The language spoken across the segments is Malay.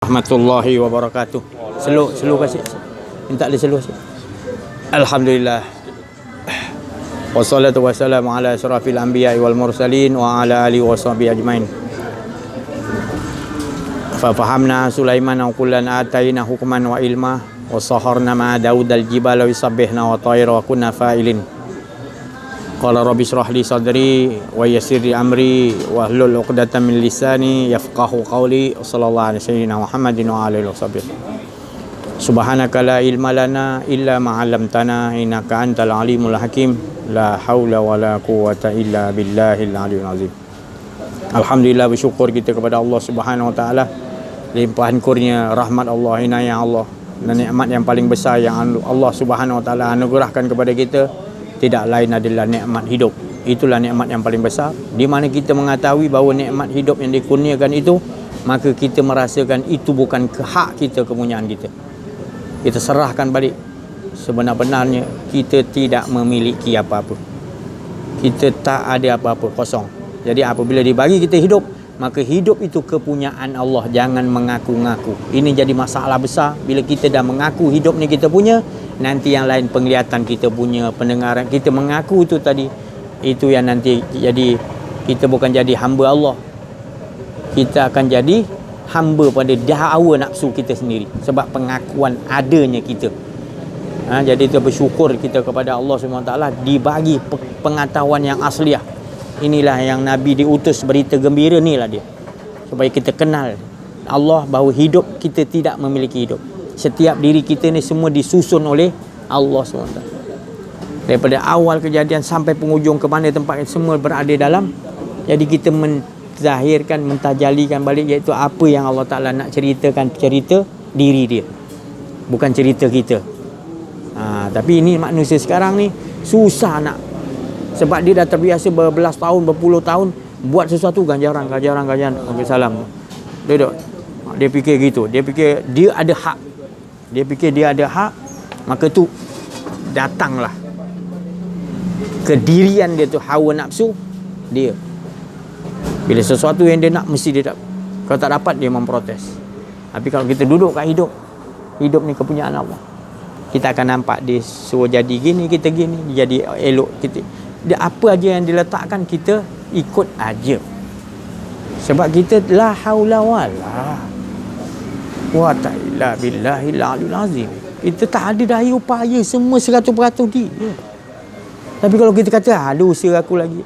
Rahmatullahi wabarakatuh. Slow kasih. Minta dia slow sikit. Alhamdulillah. Wassalatu wassalamu ala asyrafil anbiya'i wal mursalin wa ala alihi washabihi ajmain. Fa fahamna Sulaiman wa kullan atayna hukman wa ilma wa saharna ma Daud al-jibala wa sabbihna wa tayra wa kunna fa'ilin. Qala rabbi shrah li sadri wa yassir li amri wa hlul 'uqdatam min lisani yafqahu qawli. Sallallahu alaihi sayyidina Muhammadin wa alihi washabihi. Subhanaka la ilma lana illa ma 'allamtana innaka antal alimul hakim. La haula wala quwwata illa billahil aliyyil azim. Alhamdulillah, bersyukur kita kepada Allah Subhanahu wa taala, limpahan kurnia rahmat Allah, inayah Allah dan nikmat yang paling besar yang Allah Subhanahu wa taala anugerahkan kepada kita tidak lain adalah nikmat hidup. Itulah nikmat yang paling besar. Di mana kita mengetahui bahawa nikmat hidup yang dikurniakan itu, maka kita merasakan itu bukan hak kita, kepunyaan kita. Kita serahkan balik. Sebenar-benarnya kita tidak memiliki apa-apa. Kita tak ada apa-apa, kosong. Jadi apabila dibagi kita hidup, maka hidup itu kepunyaan Allah. Jangan mengaku-ngaku. Ini jadi masalah besar. Bila kita dah mengaku hidup ni kita punya, nanti yang lain penglihatan kita punya, pendengaran kita mengaku itu tadi, itu yang nanti jadi kita bukan jadi hamba Allah. Kita akan jadi hamba pada hawa nafsu kita sendiri sebab pengakuan adanya kita. Jadi kita bersyukur kita kepada Allah SWT dibagi pengetahuan yang asliah. Inilah yang Nabi diutus berita gembira ni lah dia, supaya kita kenal Allah, bahawa hidup kita tidak memiliki hidup. Setiap diri kita ni semua disusun oleh Allah SWT. Daripada awal kejadian sampai penghujung ke mana tempat semua berada dalam. Jadi kita menzahirkan, mentajalikan balik, iaitu apa yang Allah Ta'ala nak ceritakan, cerita diri dia, bukan cerita kita. Tapi ini manusia sekarang ni susah nak, sebab dia dah terbiasa berbelas tahun, berpuluh tahun buat sesuatu ganjaran. Okey, salam. Duduk. Dia fikir gitu. Dia fikir dia ada hak. Maka tu datanglah kedirian dia tu, hawa nafsu dia. Bila sesuatu yang dia nak, mesti dia dapat. Kalau tak dapat, dia memprotes. Tapi kalau kita duduk kat hidup ni kepunyaan Allah, kita akan nampak dia suruh jadi gini, kita gini, jadi elok kita. Dia apa aja yang diletakkan, kita ikut aja. Sebab kita la haula wala quwwata illa billahil aliyyil azim. Kita tak ada daya upaya, semua 100% dia. Tapi kalau kita kata ada usaha aku lagi,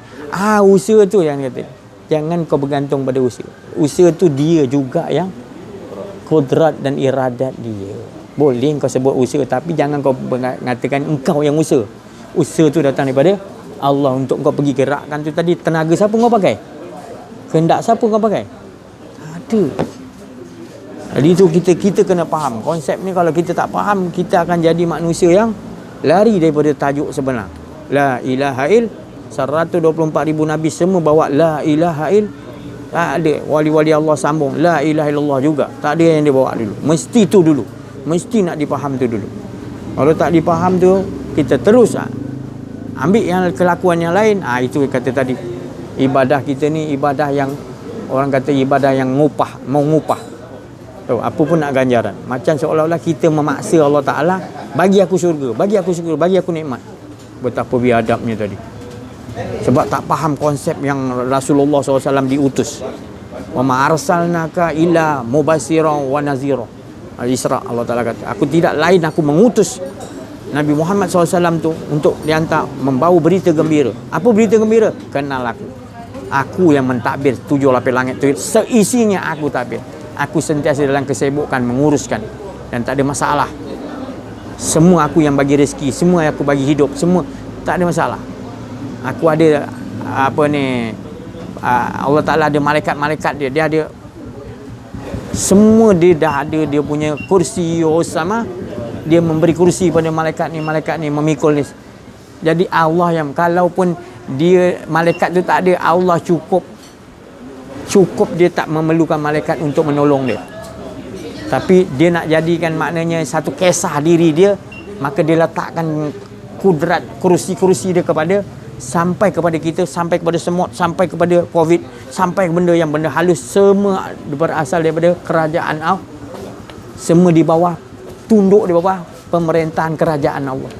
usaha tu yang kata, jangan kau bergantung pada usaha. Usaha tu dia juga yang kodrat dan iradat dia. Boleh kau sebut usaha, tapi jangan kau mengatakan engkau yang usaha. Usaha tu datang daripada Allah. Untuk kau pergi gerakkan tu tadi, tenaga siapa kau pakai? Kehendak siapa kau pakai? Ada. Jadi itu kita kena faham konsep ni. Kalau kita tak faham, kita akan jadi manusia yang lari daripada tajuk sebenar. La ilaha il. 124,000 Nabi semua bawa la ilaha il. Tak ada. Wali-wali Allah sambung la ilaha illallah juga. Tak ada yang dia bawa dulu. Mesti tu dulu. Mesti nak dipaham tu dulu. Kalau tak dipaham tu, kita terus ambil yang kelakuan yang lain. Itu kata tadi, ibadah kita ni ibadah yang orang kata ibadah yang mau ngupah. Apa pun nak ganjaran. Macam seolah-olah kita memaksa Allah Ta'ala, bagi aku syurga, bagi aku nikmat. Betapa biadabnya tadi. Sebab tak faham konsep yang Rasulullah SAW diutus. Wa ma arsalnaka illa mubashiran wa nazira. Al-Isra, Allah Ta'ala kata, aku tidak lain, aku mengutus Nabi Muhammad SAW tu untuk dihantar membawa berita gembira. Apa berita gembira? Kenal aku. Aku yang mentadbir 7 lapis langit tu, seisinya aku tadbir. Aku sentiasa dalam kesibukan menguruskan, dan tak ada masalah. Semua aku yang bagi rezeki, semua aku bagi hidup, semua tak ada masalah. Aku ada Allah Ta'ala ada malaikat-malaikat dia ada semua, dia dah ada dia punya kursi sama. Dia memberi kursi pada malaikat ni memikul ni. Jadi Allah yang, kalaupun dia malaikat tu tak ada, Allah cukup dia tak memerlukan malaikat untuk menolong dia. Tapi dia nak jadikan maknanya satu kisah diri dia, maka dia letakkan kudrat kursi dia sampai kepada kita, sampai kepada semut, sampai kepada COVID, sampai benda yang benda halus, semua berasal daripada kerajaan Semua di bawah, tunduk di bawah pemerintahan kerajaan Allah.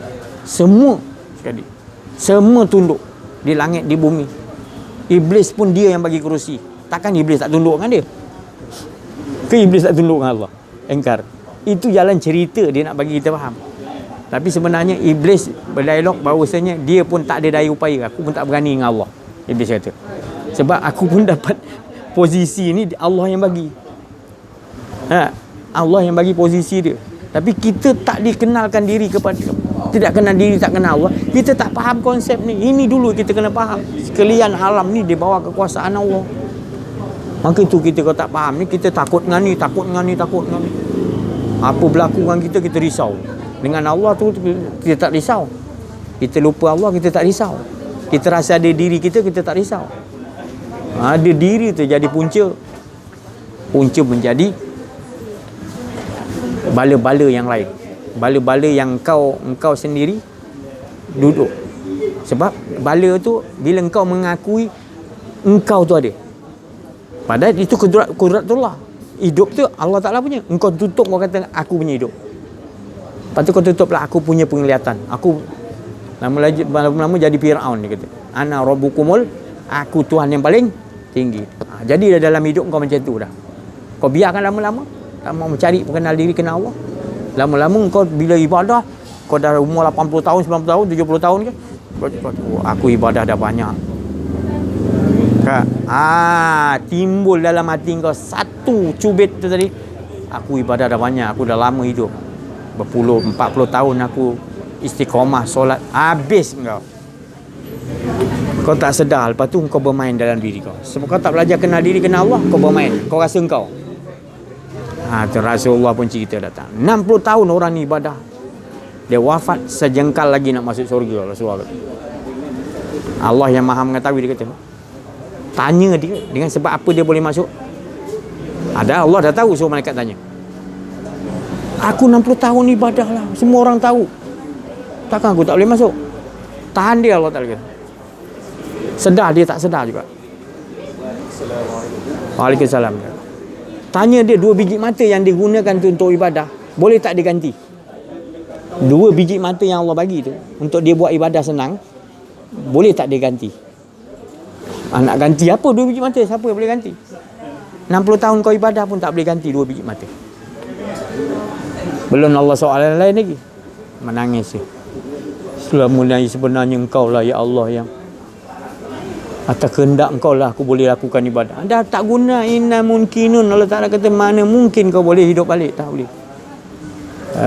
Semua sekali. Semua tunduk di langit, di bumi. Iblis pun dia yang bagi kerusi. Takkan iblis tak tunduk dengan dia? Ke iblis tak tunduk dengan Allah? Engkar. Itu jalan cerita dia nak bagi kita faham. Tapi sebenarnya iblis berdialog bahawasanya dia pun tak ada daya upaya. Aku pun tak berani dengan Allah. Iblis kata. Sebab aku pun dapat posisi ni Allah yang bagi. Allah yang bagi posisi dia. Tapi kita tak dikenalkan diri kepada, tidak kenal diri, tak kenal Allah. Kita tak faham konsep ni. Ini dulu kita kena faham. Sekalian alam ni di bawah kekuasaan Allah. Maka itu kita kalau tak faham ni, kita takut dengan ni, takut dengan ni, takut dengan ni. Apa berlaku dengan kita, kita risau. Dengan Allah tu kita tak risau. Kita lupa Allah, kita tak risau. Kita rasa ada diri kita, kita tak risau. Ada diri tu jadi punca. Punca menjadi bala-bala yang lain. Bala-bala yang engkau sendiri duduk. Sebab bala tu bila engkau mengakui engkau tu ada. Padahal itu kudratullah. Hidup tu Allah Ta'ala punya. Engkau tutup, kau kata aku punya hidup. Lepas tu kau tutup lah, aku punya penglihatan. Aku lama-lama jadi Fir'aun, dia kata. Ana rabbukumul, aku Tuhan yang paling tinggi. Jadi dalam hidup kau macam tu dah. Kau biarkan lama-lama, tak mau mencari mengenal diri, kenal Allah. Lama-lama kau bila ibadah, kau dah umur 80 tahun, 90 tahun, 70 tahun ke, aku ibadah dah banyak. Timbul dalam hati kau satu cubit tu tadi, aku ibadah dah banyak, aku dah lama hidup, berpuluh 40 tahun aku istiqamah solat. Habis kau tak sedar. Lepas tu kau bermain dalam diri kau. Sebab kau tak belajar kenal diri, kenal Allah, kau bermain, kau rasa kau. Tu Rasulullah pun cerita datang 60 tahun orang ni ibadah, dia wafat sejengkal lagi nak masuk syurga. Rasulullah kata, Allah yang maha mengetahui, dia kata, tanya dia dengan sebab apa dia boleh masuk. Ada Allah dah tahu, suruh malaikat tanya. Aku 60 tahun ibadah lah, semua orang tahu, takkan aku tak boleh masuk? Tahan dia, Allah Ta'ala kata. Sedar dia, tak sedar juga. Waalaikumsalam. Tanya dia, 2 biji mata yang digunakan tu untuk ibadah, boleh tak diganti? 2 biji mata yang Allah bagi tu untuk dia buat ibadah senang, boleh tak diganti? Nak ganti apa 2 biji mata? Siapa boleh ganti? 60 tahun kau ibadah pun tak boleh ganti 2 biji mata. Belum Allah soalan lain lagi. Menangis dia. Sebenarnya engkau lah ya Allah yang atas kehendak engkau lah aku boleh lakukan ibadah. Dah tak guna, inna mungkinun. Allah Ta'ala kata, mana mungkin kau boleh hidup balik? Tak boleh.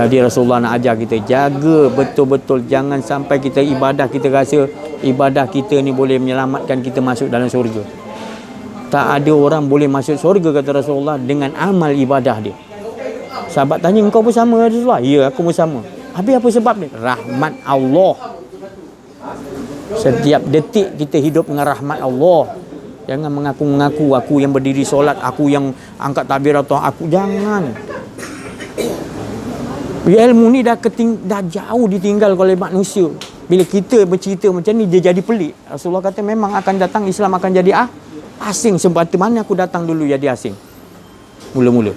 Dia Rasulullah nak ajar kita, jaga betul-betul, jangan sampai kita ibadah, kita rasa ibadah kita ni boleh menyelamatkan kita masuk dalam syurga. Tak ada orang boleh masuk syurga, kata Rasulullah, dengan amal ibadah dia. Sahabat tanya, engkau pun sama Rasulullah? Ya, aku pun sama. Habis apa sebab ni? Rahmat Allah. Setiap detik kita hidup dengan rahmat Allah. Jangan mengaku-mengaku aku yang berdiri solat, aku yang angkat takbir atau aku, jangan. Ilmu ni dah jauh ditinggal oleh manusia. Bila kita bercerita macam ni, dia jadi pelik. Rasulullah kata memang akan datang, Islam akan jadi asing. Sebab mana aku datang dulu jadi asing mula-mula.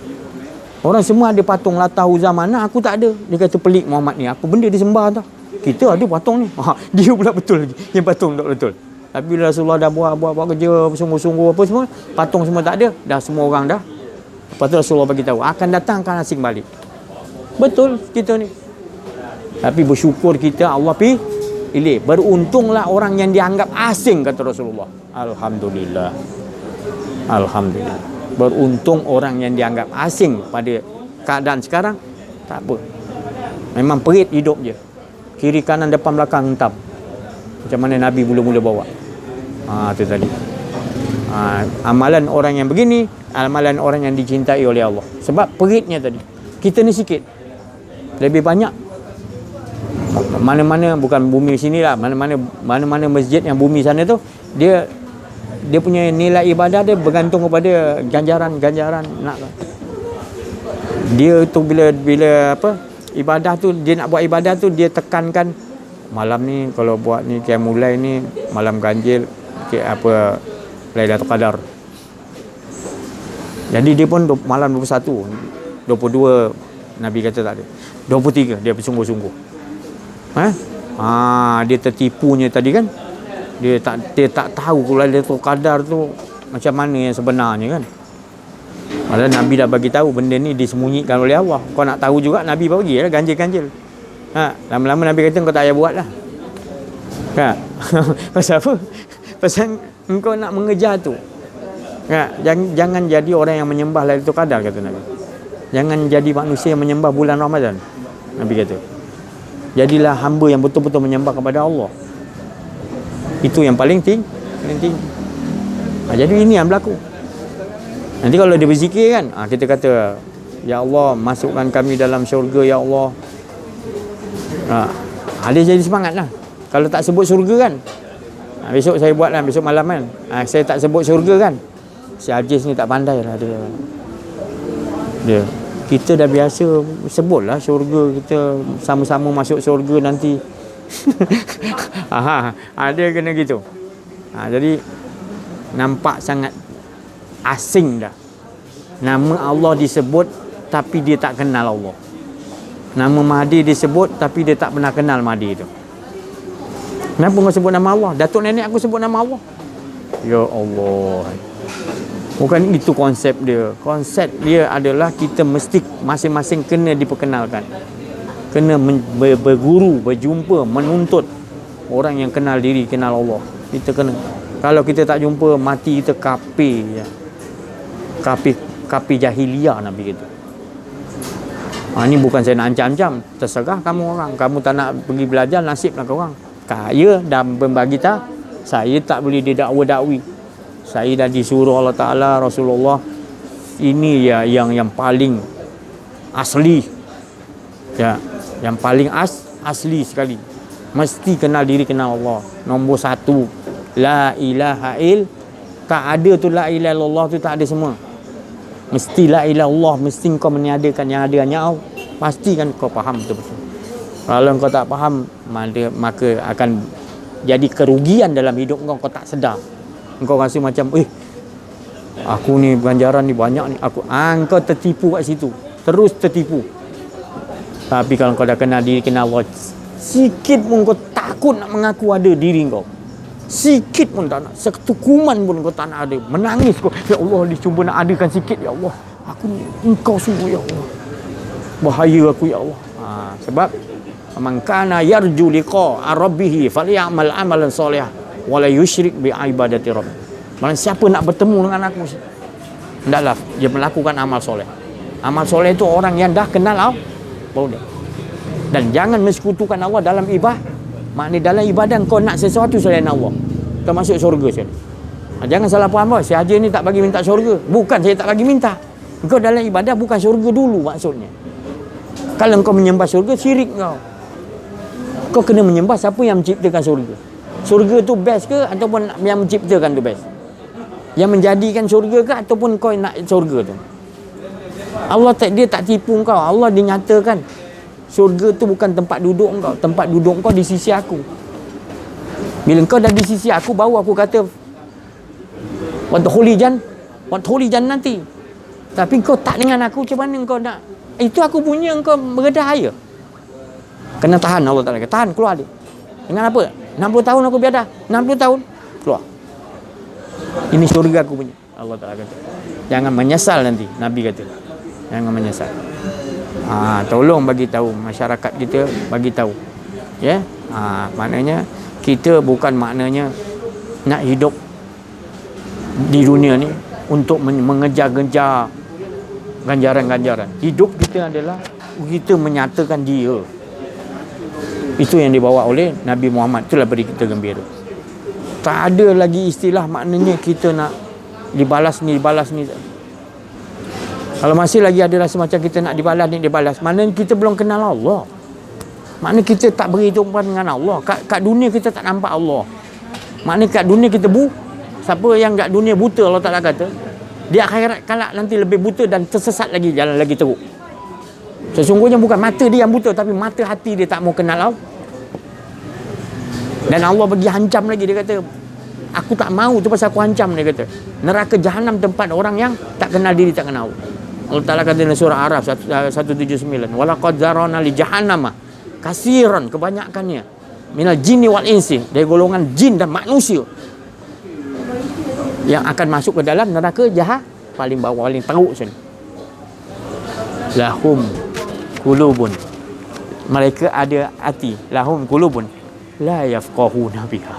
Orang semua ada patung Latah Uzza, mana aku tak ada. Dia kata pelik Muhammad ni, apa benda dia sembah tau. Kita ada patung ni. Dia pula betul lagi, yang patung tak betul. Tapi bila Rasulullah dah buat kerja sungguh-sungguh apa semua, patung semua tak ada, dah semua orang dah. Lepas tu Rasulullah bagi tahu akan datang, akan asing balik. Betul kita ni. Tapi bersyukur kita, Allah pilih. Beruntunglah orang yang dianggap asing, kata Rasulullah. Alhamdulillah. Alhamdulillah. Beruntung orang yang dianggap asing pada keadaan sekarang. Tak apa. Memang perit hidup je. Kiri kanan depan belakang hentam. Macam mana Nabi mula-mula bawa. Itu tadi. Amalan orang yang begini, amalan orang yang dicintai oleh Allah. Sebab peritnya tadi. Kita ni sikit. Lebih banyak mana-mana, bukan bumi sini lah, mana-mana masjid yang bumi sana tu, dia punya nilai ibadah dia bergantung kepada ganjaran nak. Dia tu bila ibadah tu, dia nak buat ibadah tu, dia tekankan malam ni kalau buat ni mulai ni malam ganjil Lailatul Qadar. Jadi dia pun malam 21 22 Nabi kata tak ada. 23 dia bersungguh-sungguh. Dia tertipunya tadi kan. Dia tak tahu kalau Lailatul Qadar tu macam mana yang sebenarnya kan. Padahal Nabi dah bagi tahu benda ni disembunyikan oleh Allah. Kau nak tahu juga Nabi bagi lah ganjil-ganjil. Lama-lama Nabi kata kau tak payah buat lah. Kan? Pasal apa? Pasal engkau nak mengejar tu. Jangan jadi orang yang menyembah Lailatul Qadar kata Nabi. Jangan jadi manusia yang menyembah bulan Ramadan. Nabi kata. Jadilah hamba yang betul-betul menyembah kepada Allah. Itu yang paling tinggi. Jadi ini yang berlaku. Nanti kalau dia berzikir kan, kita kata, ya Allah, masukkan kami dalam syurga ya Allah. Dia jadi semangat lah. Kalau tak sebut syurga kan, besok saya buat lah, besok malam kan, saya tak sebut syurga kan, si Ajis ni tak pandai lah dia. Kita dah biasa sebut lah syurga, kita sama-sama masuk syurga nanti. Dia kena gitu. Jadi nampak sangat asing dah. Nama Allah disebut tapi dia tak kenal Allah. Nama Mahdi disebut tapi dia tak pernah kenal Mahdi tu. Kenapa kau sebut nama Allah? Datuk nenek aku sebut nama Allah. Ya Allah. Bukan itu konsep dia. Konsep dia adalah kita mesti masing-masing kena diperkenalkan. Kena berguru, berjumpa, menuntut orang yang kenal diri, kenal Allah. Kita kena. Kalau kita tak jumpa, mati kita kafir ya. Kafir jahiliyah Nabi kata. Ini bukan saya nak ancam-ancam. Terserah kamu orang. Kamu tak nak pergi belajar, nasiblah kau orang. Kaya dan membagi tak, saya tak boleh didakwa-dakwi. Saya dah disuruh Allah Ta'ala, Rasulullah, ini ya yang paling asli. Ya, yang paling asli sekali. Mesti kenal diri, kenal Allah. Nombor 1, la ilaha il. Tak ada tu la ilaha illallah tu, tak ada semua. Mesti la ilaha illallah, mesti kau meniadakan yang ada hanya Allah. Pastikan kau faham betul-betul. Kalau kau tak faham, maka akan jadi kerugian dalam hidup kau tak sedar. Kau rasa macam, aku ni ganjaran ni banyak ni. Kau tertipu kat situ. Terus tertipu. Tapi kalau kau dah kenal diri, kenal Allah, sikit pun kau takut nak mengaku ada diri kau. Sikit pun tak nak. Satu kuman pun kau tak nak ada. Menangis kau. Ya Allah, dia cuba nak adakan sikit. Ya Allah, aku ni, engkau sungguh ya Allah. Bahaya aku ya Allah. Sebab man kana yarju liqa rabbih falyamal amalan soleh wala yusyrik bi ibadati rabb. Maksudnya siapa nak bertemu dengan aku, hendaklah dia melakukan amal soleh. Amal soleh itu orang yang dah kenal Allah baru dia. Dan jangan mensekutukan Allah dalam ibadah. Maknanya dalam ibadah kau nak sesuatu selain Allah, termasuk syurga sekali. Jangan salah faham, si Haji ni tak bagi minta syurga. Bukan saya tak bagi minta. Kau dalam ibadah bukan syurga dulu maksudnya. Kalau kau menyembah syurga, syirik kau. Kau kena menyembah siapa yang menciptakan syurga. Syurga tu best ke ataupun yang menciptakan tu best? Yang menjadikan syurga ke ataupun kau nak syurga tu? Allah dia tak tipu kau. Allah dinyatakan syurga tu bukan tempat duduk kau. Tempat duduk kau di sisi aku. Bila kau dah di sisi aku, baru aku kata wadkhuli nanti. Tapi kau tak dengan aku, macam mana kau nak? Itu aku punya, kau beredah air. Kena tahan, Allah Ta'ala kata. Tahan, keluar dia. Dengan apa? 60 tahun aku biadah. 60 tahun, keluar. Ini syurga aku punya. Allah Ta'ala kata. Jangan menyesal nanti, Nabi kata. Jangan menyesal. Tolong bagi tahu masyarakat kita, bagi tahu. Ya? Maknanya kita bukan maknanya nak hidup di dunia ni untuk mengejar-ngejar ganjaran-ganjaran. Hidup kita adalah kita menyatakan dia. Itu yang dibawa oleh Nabi Muhammad. Itulah beri kita gembira. Tak ada lagi istilah maknanya kita nak dibalas ni. Kalau masih lagi ada rasa macam kita nak dibalas, maknanya kita belum kenal Allah. Maknanya kita tak berhidupan dengan Allah. Kat dunia kita tak nampak Allah. Maknanya kat dunia kita siapa yang kat dunia buta, Allah Ta'ala kata, dia akhirat kelak nanti lebih buta dan tersesat lagi, jalan lagi teruk. Sesungguhnya bukan mata dia yang buta, tapi mata hati dia tak mau kenal Allah. Dan Allah bagi hancam lagi, dia kata, aku tak mau tu pasal aku hancam, dia kata. Neraka jahanam tempat orang yang tak kenal diri, tak kenal Allah. Allah Ta'ala kata dalam surah Araf 179, walaqad zarana li jahannama kasiran, kebanyakannya, minal jinni wal insi, dari golongan jin dan manusia yang akan masuk ke dalam neraka jahat paling bawah, paling teruk sini. Lahum kulubun, mereka ada hati, lahum kulubun la yafqahuna biha,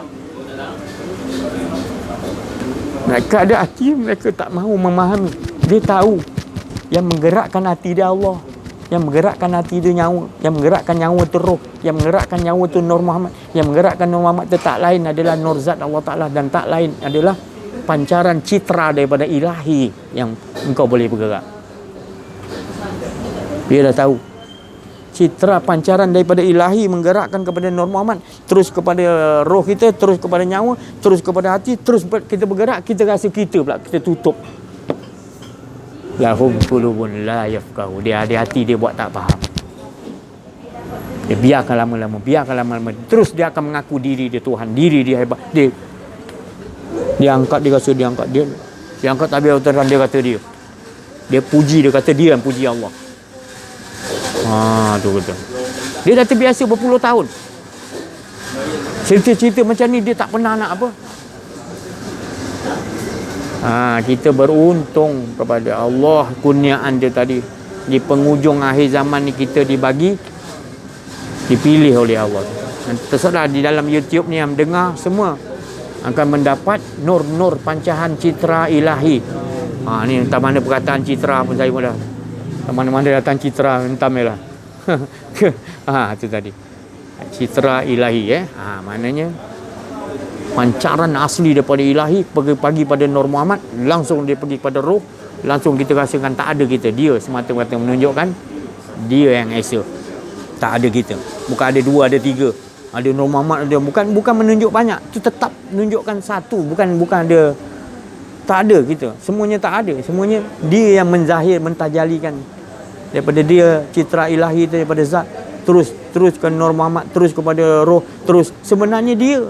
mereka ada hati, mereka tak mahu memahami. Dia tahu yang menggerakkan hati dia Allah, yang menggerakkan hati dia nyawa, yang menggerakkan nyawa tu roh, yang menggerakkan nyawa tu Nur Muhammad, yang menggerakkan Nur Muhammad tu tak lain adalah Nur Zat Allah Ta'ala, dan tak lain adalah pancaran citra daripada ilahi yang engkau boleh bergerak. Dia dah tahu citra pancaran daripada ilahi menggerakkan kepada Nur Muhammad, terus kepada roh kita, terus kepada nyawa, terus kepada hati, terus kita bergerak, kita rasa kita pula kita tutup. Lahum qulubun la yafqahu, dia ada hati, dia buat tak faham. Dia biarkan lama-lama, terus dia akan mengaku diri dia Tuhan, diri dia hebat. Dia angkat, dia rasa dia angkat, dia angkat tabir utara, dia kata dia puji, dia kata dia yang puji Allah. Tu betul. Dia dah terbiasa berpuluh tahun cerita-cerita macam ni, dia tak pernah nak apa. Kita beruntung kepada Allah, kurniaan dia tadi. Di penghujung akhir zaman ni kita dipilih oleh Allah. Terserah di dalam YouTube ni yang dengar semua akan mendapat nur-nur pancahan citra ilahi. Ni entah mana perkataan citra pun saya pun dah, mana-mana datang citra entam lah. Itu tadi citra ilahi, maknanya pancaran asli daripada ilahi pagi pada Nur Muhammad, langsung dia pergi pada roh, langsung kita rasakan tak ada kita. Dia semata-mata menunjukkan dia yang esa, tak ada kita. Bukan ada dua, ada tiga, ada Nur Muhammad, ada bukan menunjuk banyak, tu tetap menunjukkan satu, bukan ada, tak ada kita, semuanya tak ada, semuanya dia yang menzahir, mentajalikan daripada dia citra ilahi daripada zat, terus ke Nur Muhammad, terus kepada roh, terus sebenarnya dia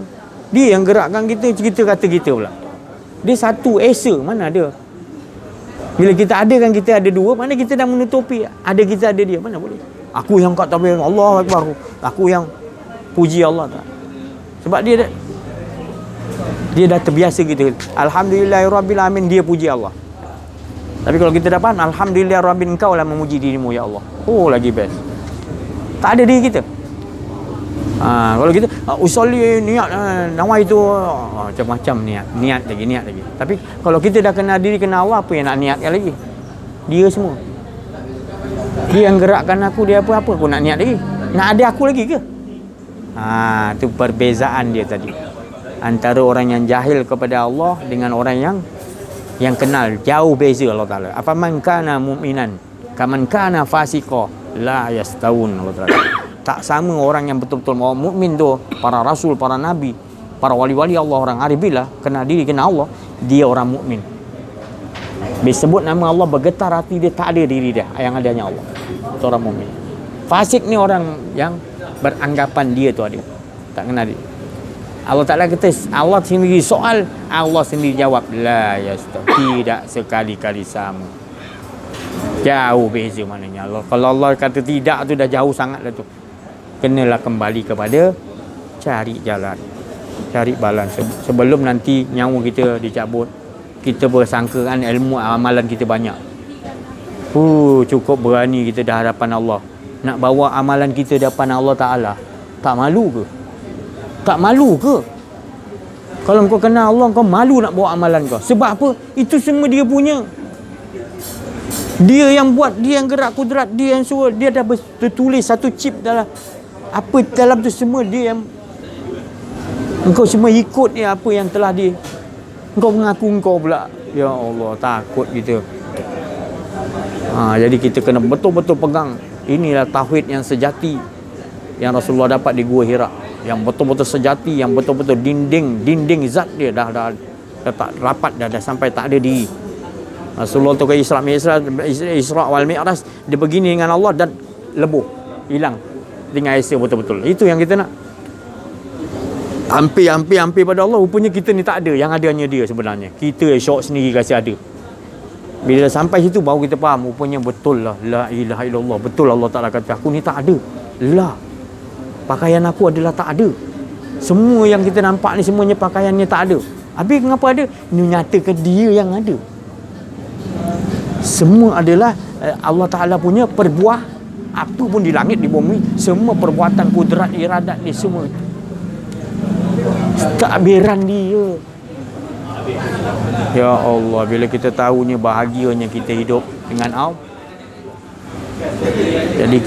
yang gerakkan kita kata kita pula. Dia satu esa, mana ada. Bila kita ada kan kita ada dua, mana kita dah menutupi ada kita ada dia, mana boleh. Aku yang kat tabir Allah Akbar, aku yang puji Allah tak. Sebab dia dah terbiasa kita. Alhamdulillahirabbil alamin, dia puji Allah. Tapi kalau kita dapat alhamdulillahirabbil, engkau lah memuji dirimu ya Allah, lagi best. Tak ada diri kita. Kalau kita usolli niat nawai itu macam-macam niat lagi. Tapi kalau kita dah kenal diri, kenal Allah, apa yang nak niatkan lagi? Dia semua. Dia yang gerakkan aku, dia apa aku nak niat lagi? Nak ada aku lagi ke? Itu perbezaan dia tadi antara orang yang jahil kepada Allah dengan orang yang kenal. Jauh beza Allah Ta'ala. Afaman kana mu'minan kaman kana fasiqa la yastawun, Allah Ta'ala. Tak sama orang yang betul-betul orang mukmin tu, para rasul, para nabi, para wali-wali Allah, orang arif billah, kenal diri, kenal Allah, dia orang mukmin. Disebut nama Allah, bergetar hati dia, tak ada diri dia, yang adanya Allah. Itu orang mukmin. Fasik ni orang yang beranggapan dia tu ada, tak kenal dia. Allah Ta'ala kata, Allah sendiri soal, Allah sendiri jawab, la yastaw, tidak sekali-kali sama. Jauh beza maknanya. Kalau Allah kata tidak tu dah jauh sangat dah tu. Kenalah kembali kepada cari jalan, cari balan sebelum nanti nyawa kita dicabut. Kita bersangkaan ilmu amalan kita banyak. Cukup berani kita dah hadapan Allah. Nak bawa amalan kita di hadapan Allah Ta'ala, tak malu ke? Tak malu ke? Kalau kau kenal Allah, kau malu nak bawa amalan kau. Sebab apa? Itu semua dia punya. Dia yang buat, dia yang gerak kudrat, dia yang suruh, dia dah tertulis satu chip dalam apa dalam tu semua, dia yang engkau semua ikut dia, apa yang telah dia. Engkau mengaku engkau pula. Ya Allah, takut kita. Jadi kita kena betul-betul pegang. Inilah tauhid yang sejati yang Rasulullah dapat di Gua Hira, yang betul-betul sejati, yang betul-betul dinding zat dia dah tak rapat, dah sampai tak ada diri. Rasulullah tu ke Isra wal Mi'raj, dia begini dengan Allah dan lebuh, hilang, tinggal esa betul-betul. Itu yang kita nak. Hampir pada Allah, rupanya kita ni tak ada, yang ada hanya dia sebenarnya. Kita syok sendiri kasi ada. Bila sampai situ baru kita faham, rupanya betul lah, la ilaha illallah, betul Allah Ta'ala kata aku ni tak ada. La, pakaian aku adalah tak ada. Semua yang kita nampak ni semuanya pakaiannya tak ada. Habis kenapa ada? Ini nyatakan dia yang ada. Semua adalah Allah Ta'ala punya perbuah. Apa pun di langit, di bumi, semua perbuatan kudrat, iradat dia semua itu. Takbiran dia. Ya Allah, bila kita tahunya bahagianya kita hidup dengan Allah. Jadi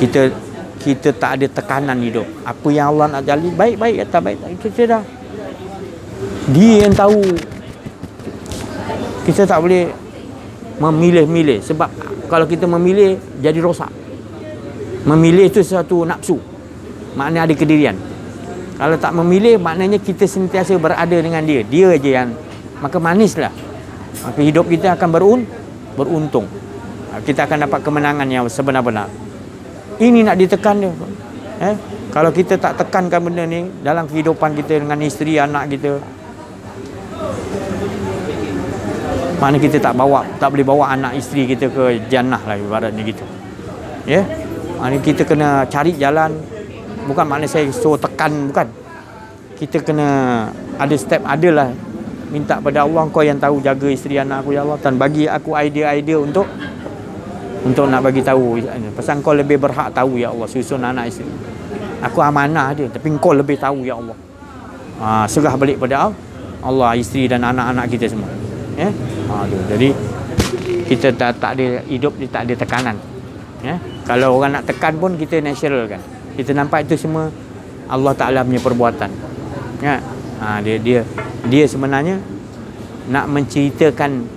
kita tak ada tekanan hidup. Apa yang Allah nak jalin, baik-baik atau baik, kita dah. Dia yang tahu. Kita tak boleh memilih-milih. Sebab kalau kita memilih, jadi rosak. Memilih itu satu nafsu. Maknanya ada kedirian. Kalau tak memilih, maknanya kita sentiasa berada dengan dia. Dia je yang, maka manislah. Maka hidup kita akan beruntung. Kita akan dapat kemenangan yang sebenar-benar. Ini nak ditekan dia. Kalau kita tak tekankan benda ni dalam kehidupan kita dengan isteri, anak kita, mana kita tak boleh bawa anak isteri kita ke jannah lah ibaratnya gitu. Ya. Maknanya kita kena cari jalan. Bukan maknanya saya suruh tekan, bukan. Kita kena ada step, adalah minta pada Allah, Kau yang tahu jaga isteri anak aku ya Allah, dan bagi aku idea-idea untuk nak bagi tahu. Pasal Kau lebih berhak tahu ya Allah susun anak isteri. Aku amanah dia, tapi Kau lebih tahu ya Allah. Serah balik pada Allah, isteri dan anak-anak kita semua. Ya. Jadi kita tak ada hidup, tak ada tekanan. Ya. Kalau orang nak tekan pun kita natural kan. Kita nampak itu semua Allah Ta'ala punya perbuatan. Ya. Dia sebenarnya nak menceritakan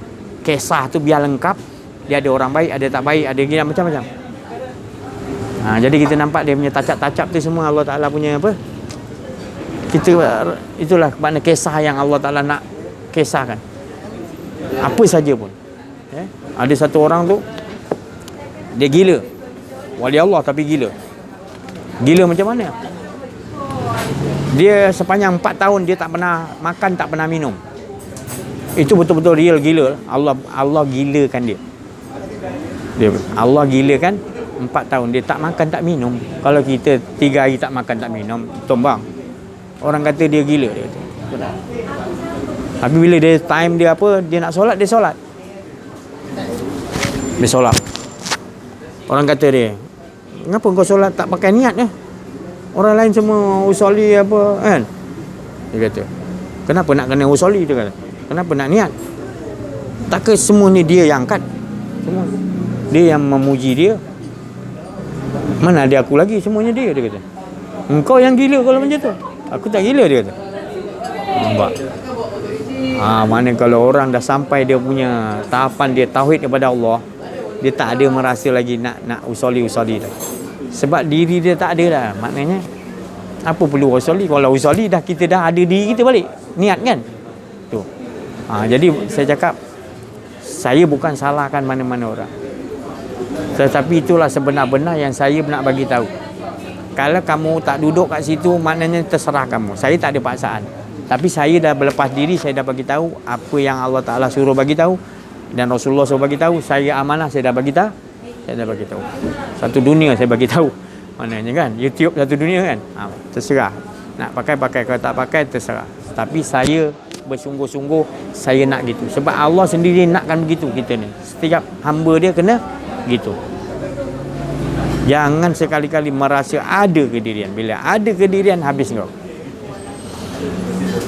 kisah tu biar lengkap. Dia ada orang baik, ada tak baik, ada gila macam-macam. Jadi kita nampak dia punya tacap-tacap tu semua Allah Ta'ala punya apa? Kita itulah makna kisah yang Allah Ta'ala nak kisahkan. Apa saja pun. Ya. Ada satu orang tu dia gila. Wali Allah tapi gila. Gila macam mana? Dia sepanjang 4 tahun dia tak pernah makan, tak pernah minum. Itu betul-betul real gila. Allah gilakan dia. Allah gilakan 4 tahun dia tak makan, tak minum. Kalau kita 3 hari tak makan, tak minum, tombang. Orang kata dia gila, dia kata. Benar. Tapi bila dia time dia apa, dia nak solat, dia solat. Dia solat. Orang kata dia, kenapa kau solat tak pakai niat ya? Orang lain semua usolli apa kan? Dia kata, kenapa nak kena usolli? Dia kata, kenapa nak niat? Tak ke semua ni dia yang angkat? Semua dia yang memuji dia. Mana ada aku lagi? Semuanya dia kata. Engkau yang gila kalau macam tu. Aku tak gila, dia kata. Nampak? Mana kalau orang dah sampai dia punya tahapan dia tauhid kepada Allah, dia tak ada merasa lagi nak usolli dah. Sebab diri dia tak ada dah. Maknanya apa perlu usolli? Kalau usolli dah, kita dah ada diri kita balik. Niat kan? Tu. Jadi saya cakap, saya bukan salahkan mana-mana orang. Tetapi itulah sebenar-benar yang saya nak bagi tahu. Kalau kamu tak duduk kat situ, maknanya terserah kamu. Saya tak ada paksaan. Tapi saya dah berlepas diri, saya dah bagi tahu apa yang Allah Ta'ala suruh bagi tahu dan Rasulullah suruh bagi tahu. Saya amanah, saya dah bagi tahu. Saya dah bagi tahu. Satu dunia saya bagi tahu. Maknanya kan, YouTube satu dunia kan. Terserah. Nak pakai, kalau tak pakai terserah. Tapi saya bersungguh-sungguh saya nak gitu. Sebab Allah sendiri nakkan begitu kita ni. Setiap hamba dia kena gitu. Jangan sekali-kali merasa ada kedirian. Bila ada kedirian, habis kau.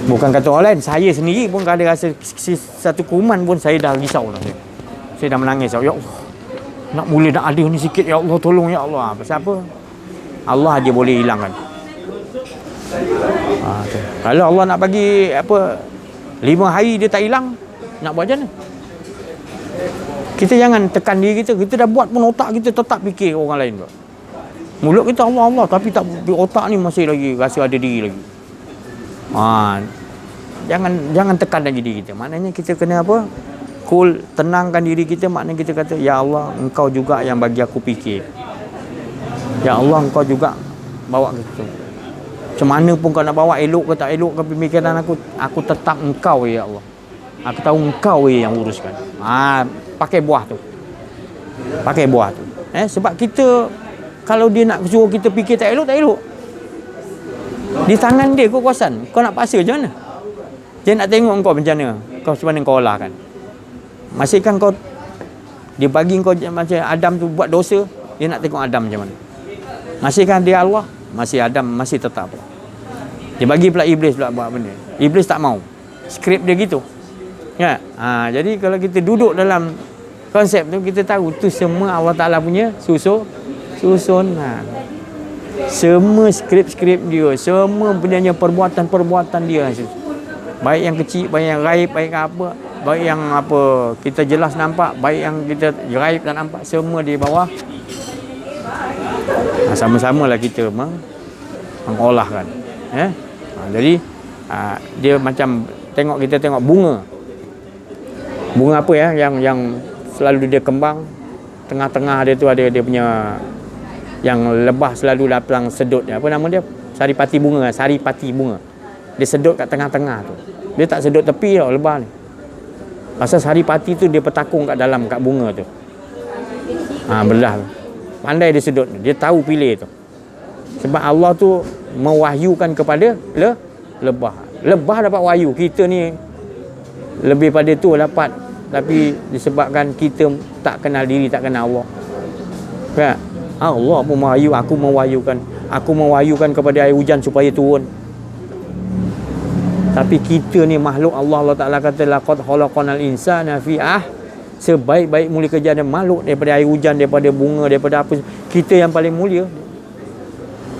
Bukan kata orang lain, saya sendiri pun kalau rasa satu kuman pun saya dah risau lah. Saya dah menangis. Ya Allah, nak mula nak ada ni sikit, ya Allah tolong ya Allah. Pasal apa? Allah aja boleh hilangkan. Kalau Allah nak bagi apa 5 hari dia tak hilang, nak buat macam mana? Kita jangan tekan diri kita. Kita dah buat pun otak kita tetap fikir orang lain. Mulut kita Allah Allah, tapi tak, otak ni masih lagi rasa ada diri lagi. Jangan tekan lagi diri kita. Maknanya kita kena apa? Cool, tenangkan diri kita. Maknanya kita kata, ya Allah, Engkau juga yang bagi aku fikir. Ya Allah, Engkau juga bawa ke situ. Macam mana pun kau nak bawa, elok ke tak elok ke pemikiran aku tetap Engkau ya Allah. Aku tahu engkau yang uruskan. Pakai buah tu. Pakai buah tu. Sebab kita, kalau dia nak suruh kita fikir tak elok, tak elok. Di tangan dia kekuasaan. Kau nak paksa macam mana? Dia nak tengok kau macam mana. Kau macam mana kau olah kan. Masih kan kau, dia bagi kau macam Adam tu buat dosa, dia nak tengok Adam macam mana. Masih kan dia Allah, masih Adam masih tetap. Dia bagi pula Iblis pula buat benda. Iblis tak mau. Skrip dia gitu. Ya. Jadi kalau kita duduk dalam konsep tu, kita tahu tu semua Allah Ta'ala punya susunan. Semua skrip-skrip dia, semua punya perbuatan-perbuatan dia. Baik yang kecil, baik yang gaib, baik apa, baik yang apa kita jelas nampak, baik yang kita gaib tak nampak, semua di bawah. Sama-samalah kita mengolahkan. Jadi dia macam kita tengok bunga. Bunga apa ya yang selalu dia kembang, tengah-tengah dia tu ada dia punya yang lebah selalu datang sedut dia. Apa nama dia? Saripati bunga. Dia sedut kat tengah-tengah tu. Dia tak sedut tepi tau lebah ni. Pasal saripati tu dia petakung kat dalam kat bunga tu. Belah. Pandai dia sedut. Dia tahu pilih tu. Sebab Allah tu mewahyukan kepada lebah. Lebah dapat wahyu. Kita ni lebih pada tu dapat. Tapi disebabkan kita tak kenal diri, tak kenal Allah. Kan? Allah pun mewahyu, aku mewahyukan kepada air hujan supaya turun. Tapi kita ni makhluk Allah Ta'ala kata laqad khalaqnal insana fi sebaik-baik mulia kejadian makhluk, daripada air hujan, daripada bunga, daripada apa, kita yang paling mulia.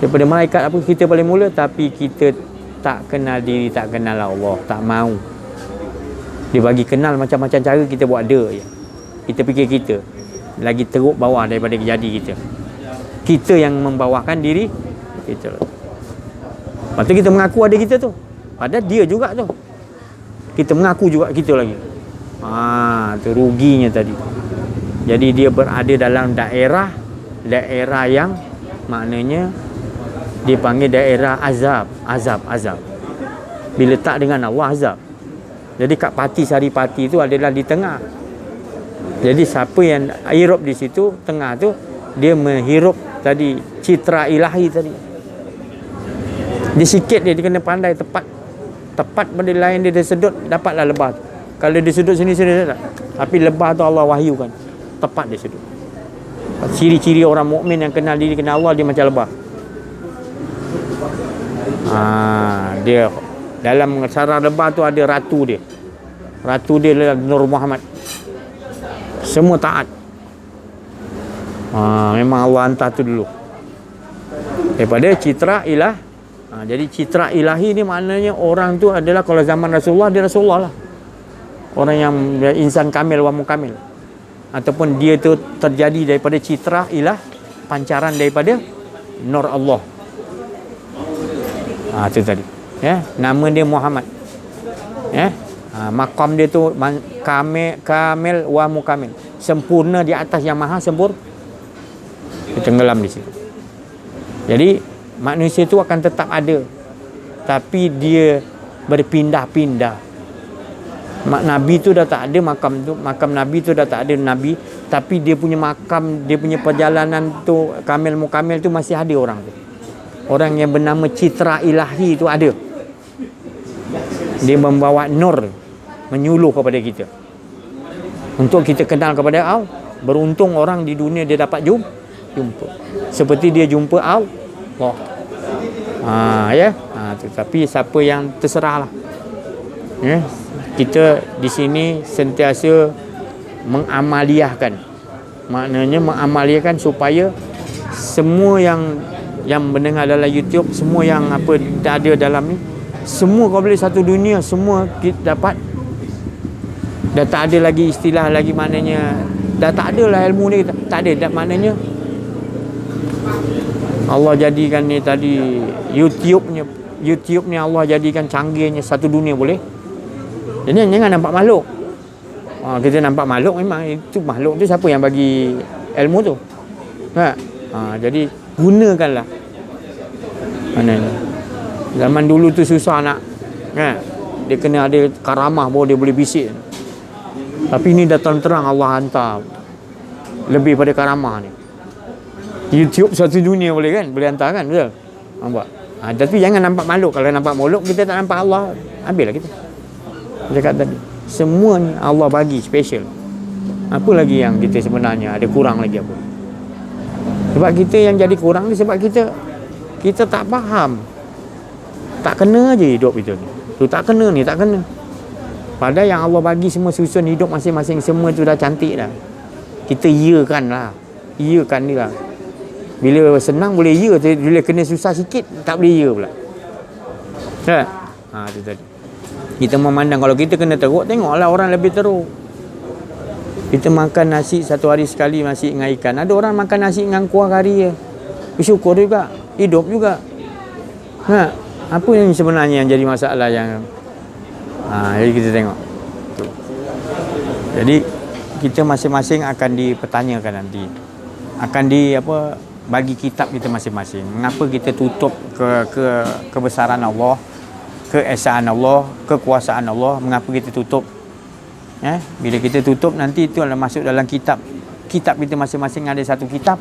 Daripada malaikat apa, kita paling mulia. Tapi kita tak kenal diri, tak kenal Allah, tak mau. Dia bagi kenal macam-macam cara, kita buat je. Kita fikir kita lagi teruk bawah daripada jadi kita. Kita yang membawakan diri kita. Lepas tu kita mengaku ada kita tu, padahal dia juga tu. Kita mengaku juga kita lagi. Tu ruginya tadi. Jadi dia berada dalam daerah yang maknanya dia panggil daerah azab. Bila tak dengan Allah, azab. Jadi kat parti saripati tu adalah di tengah. Jadi siapa yang hirup di situ tengah tu, dia menghirup tadi citra ilahi tadi. Dia sikit dia kena pandai tepat pada lain dia sedut, dapatlah lebah tu. Kalau dia sedut sini tak. Tapi lebah tu Allah wahyukan, tepat dia sedut. Ciri-ciri orang mukmin yang kenal diri, kenal Allah, dia macam lebah. Dia dalam sarang lebah tu ada ratu dia. Ratu dia adalah Nur Muhammad. Semua taat. Memang Allah hantar tu dulu. Daripada citra ilah. Jadi citra ilahi ni maknanya orang tu adalah, kalau zaman Rasulullah, dia Rasulullah lah. Orang yang insan kamil wa mukamil. Ataupun dia tu terjadi daripada citra ilah, pancaran daripada Nur Allah. Itu tadi. Nama dia Muhammad. Maqam dia tu kamil wa mukamil. Sempurna di atas yang maha sempurna. Dia tenggelam di situ. Jadi manusia tu akan tetap ada, tapi dia berpindah-pindah. Nabi tu dah tak ada makam Nabi tu dah tak ada Nabi, tapi dia punya makam, dia punya perjalanan tu kamil mukamil tu masih ada orang tu. Orang yang bernama citra ilahi tu ada. Dia membawa nur, menyuluh kepada kita untuk kita kenal kepada Allah. Beruntung orang di dunia dia dapat jumpa seperti dia jumpa Allah. Tapi siapa yang terserahlah. Kita di sini sentiasa mengamaliahkan. Maknanya mengamaliahkan supaya semua yang mendengar dalam YouTube, semua yang apa ada dalam ni, semua kau boleh satu dunia, semua kita dapat. Dah tak ada lagi istilah lagi, maknanya dah tak ada lah ilmu ni, tak ada. Maknanya Allah jadikan ni tadi YouTube ni Allah jadikan canggihnya satu dunia boleh. Jadi jangan nampak makhluk. Kita nampak makhluk, memang itu makhluk tu siapa yang bagi ilmu tu. Jadi gunakanlah. Mana zaman dulu tu susah nak dia kena ada karamah baru dia boleh bisik. Tapi ni dah terang Allah hantar lebih pada karamah ni. YouTube satu dunia boleh kan, boleh hantar kan, betul? Nampak? Tapi jangan nampak makhluk. Kalau nampak makhluk kita tak nampak Allah, habislah kita. Saya cakap tadi, semua ni Allah bagi special. Apa lagi yang kita sebenarnya ada kurang lagi apa? Sebab kita yang jadi kurang ni sebab kita tak faham. Tak kena je hidup itu ni. Tu tak kena ni, tak kena. Padahal yang Allah bagi semua susun hidup masing-masing, semua tu dah cantik dah. Kita iakan lah. Iakan ni lah. Bila senang boleh ya, bila kena susah sikit tak boleh ya pula. Tak? Tu tadi. Kita memandang kalau kita kena teruk, tengoklah orang lebih teruk. Kita makan nasi satu hari sekali nasi dengan ikan. Ada orang makan nasi dengan kuah kari je. Bersyukur juga, hidup juga. Apa yang sebenarnya yang jadi masalah yang jadi kita tengok. Jadi kita masing-masing akan dipertanyakan nanti. Akan bagi kitab kita masing-masing. Mengapa kita tutup kebesaran Allah, keesaan Allah, kekuasaan Allah, mengapa kita tutup? Bila kita tutup nanti itu adalah masuk dalam kitab. Kitab kita masing-masing ada satu kitab.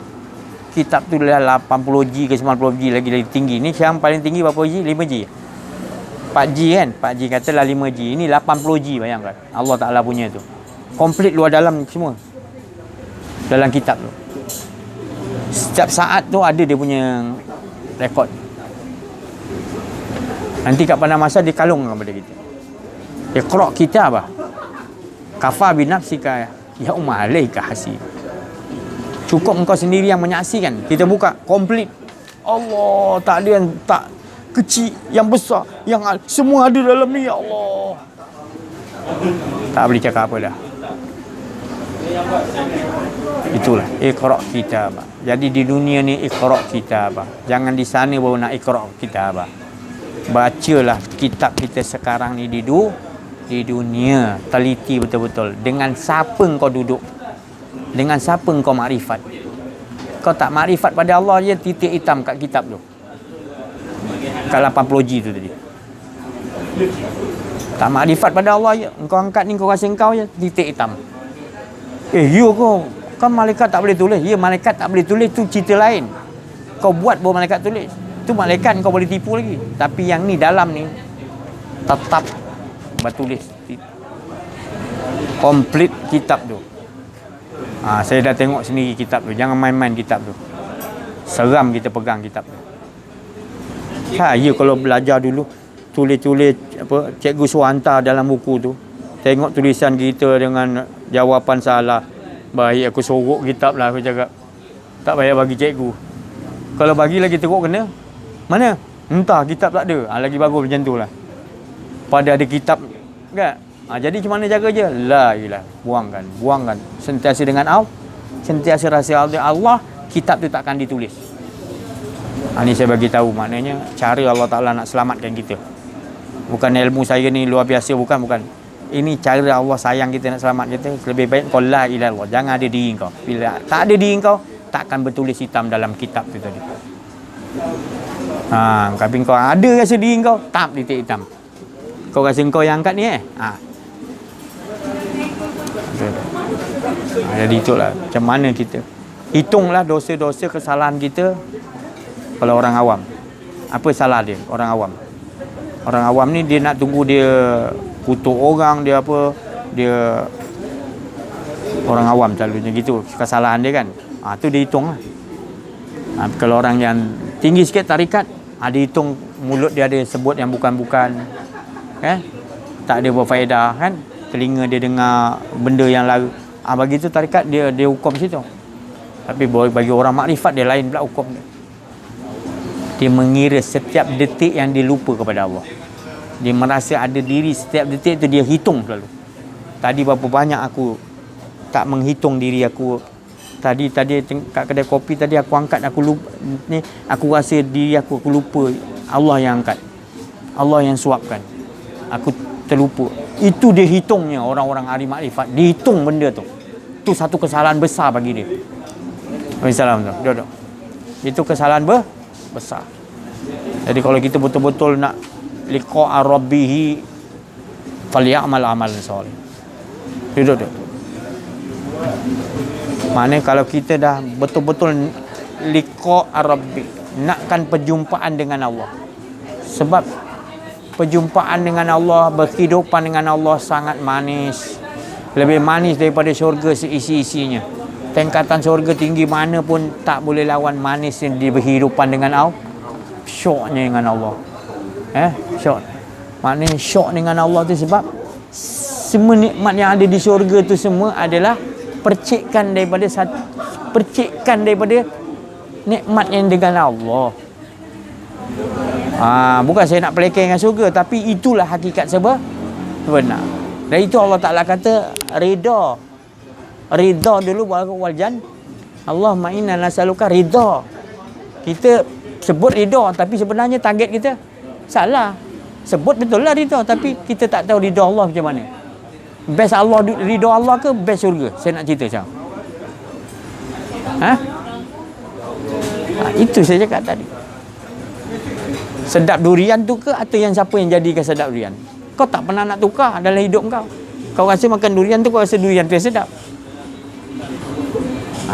Kitab tu adalah 80G ke 90G lagi tinggi. Ni yang paling tinggi berapa G? 5G. 4G kan? 4G katalah 5G. Ini 80G, bayangkan. Allah Ta'ala punya tu. Komplit luar dalam semua. Dalam kitab tu. Setiap saat tu ada dia punya rekod. Nanti kat pada masa dia kalungkan kepada kita. Iqra' kitabah. Kafa bi nafsika yauma 'alaika hasib. Cukup engkau sendiri yang menyaksikan. Kita buka komplit. Allah, tak ada yang tak kecil, yang besar, yang semua ada dalam ni, ya Allah. Tak boleh cakap apa dah. Itulah Iqra' kitabah. Jadi di dunia ni Iqra' kitabah. Jangan di sana baru nak Iqra' kitabah. Bacalah kitab kita sekarang ni di dunia. Teliti betul-betul. Dengan siapa kau duduk? Dengan siapa kau makrifat? Kau tak makrifat pada Allah je, titik hitam kat kitab tu. Kat 80G tu tadi. Tak makrifat pada Allah je, engkau angkat ni kau rasa engkau je, titik hitam. You kau kan malaikat tak boleh tulis. Ya, malaikat tak boleh tulis tu cerita lain. Kau buat baru malaikat tulis. Tu malaikat kau boleh tipu lagi. Tapi yang ni dalam ni tetap bertulis. Komplit kitab tu. Saya dah tengok sendiri kitab tu. Jangan main-main kitab tu. Seram kita pegang kitab tu. Saya kalau belajar dulu tulis-tulis apa cikgu suruh hantar dalam buku tu. Tengok tulisan kita dengan jawapan salah. Baik aku sorok kitab lah, aku cakap. Tak payah bagi cikgu. Kalau bagi lagi teruk kena. Mana? Entah, kitab tak ada. Lagi bagus macam tu lah. Pada ada kitab kan? Jadi macam mana jaga je? La ilah. Buangkan. Sentiasa dengan Allah. Sentiasa rahsia Allah. Kitab tu takkan ditulis. Ini saya bagi tahu. Maknanya cara Allah Ta'ala nak selamatkan kita. Bukan ilmu saya ni luar biasa. Bukan. Ini cara Allah sayang kita, nak selamat kita. Lebih baik kau la ilah Allah. Jangan ada diri kau. Bila tak ada diri kau, takkan bertulis hitam dalam kitab tu tadi. Tapi kau ada rasa diri kau, tak titik hitam. Kau rasa kau yang angkat ni jadi itulah macam mana kita hitunglah dosa-dosa kesalahan kita. Kalau orang awam, apa salah dia? Orang awam ni dia nak tunggu dia kutuk orang, dia apa, dia orang awam selalunya gitu kesalahan dia kan. Tu dia hitung lah. Kalau orang yang tinggi sikit tarikat, dia hitung mulut dia ada sebut yang bukan-bukan, tak ada berfaedah kan, telinga dia dengar benda yang lalu. Bagi itu tarikat dia hukum situ. Tapi bagi orang makrifat dia lain pula hukum dia. Dia mengira setiap detik yang dia lupa kepada Allah. Dia merasa ada diri setiap detik tu dia hitung selalu. Tadi berapa banyak aku tak menghitung diri aku. Tadi kat kedai kopi tadi aku angkat, aku lupa ni, aku rasa diri aku lupa. Allah yang angkat. Allah yang suapkan. Aku terlupa. Itu dia hitungnya orang-orang ahli makrifat. Dihitung benda tu. Itu satu kesalahan besar bagi dia. Waalaikumsalam. Duduk. Itu kesalahan besar. Jadi kalau kita betul-betul nak liqa'a rabbihi, falyamal amalan soleh. Duduk. Maknanya kalau kita dah betul-betul liqa rabbi, nakkan perjumpaan dengan Allah. Sebab perjumpaan dengan Allah, berhidupan dengan Allah sangat manis. Lebih manis daripada syurga seisi-isinya. Tingkatan syurga tinggi mana pun tak boleh lawan manis yang berhidupan dengan Allah. Syoknya dengan Allah. Syok. Maknanya syok dengan Allah tu sebab semua nikmat yang ada di syurga tu semua adalah percikan daripada nikmat yang dengan Allah. Bukan saya nak pelekeh dengan syurga, tapi itulah hakikat sebenar. Dan itu Allah Ta'ala kata rida. Rida dulu wal jan. Allahumma inna nas'aluka rida. Kita sebut rida, tapi sebenarnya target kita salah. Sebut betul lah rida, tapi kita tak tahu rida Allah macam mana. Best Allah, rida Allah ke best syurga? Saya nak cerita macam. Itu saya cakap tadi. Sedap durian tu ke atau yang siapa yang jadikan sedap durian? Kau tak pernah nak tukar dalam hidup kau. Kau rasa makan durian tu, kau rasa durian tu yang sedap.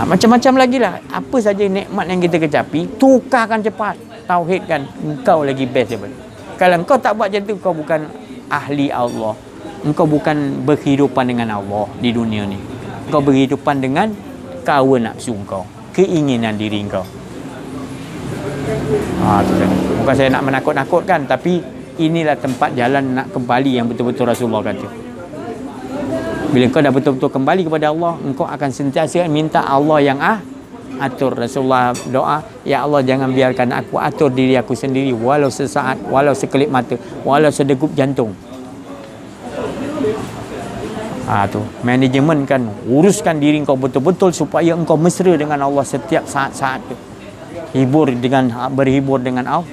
Macam-macam lagi lah. Apa saja nikmat yang kita kecapi, tukarkan cepat. Tauhidkan, engkau lagi best daripada. Kalau engkau tak buat macam tu, kau bukan ahli Allah. Engkau bukan berhidupan dengan Allah di dunia ni. Engkau berhidupan dengan hawa nafsu engkau, keinginan diri engkau. Bukan saya nak menakut-nakutkan, tapi inilah tempat jalan nak kembali yang betul-betul Rasulullah kata. Bila engkau dah betul-betul kembali kepada Allah, engkau akan sentiasa minta Allah yang atur. Rasulullah doa, ya Allah jangan biarkan aku atur diri aku sendiri, walau sesaat, walau sekelip mata, walau sedegup jantung. Tu manajemen kan, uruskan diri engkau betul-betul supaya engkau mesra dengan Allah setiap saat-saat tu. Berhibur dengan Allah.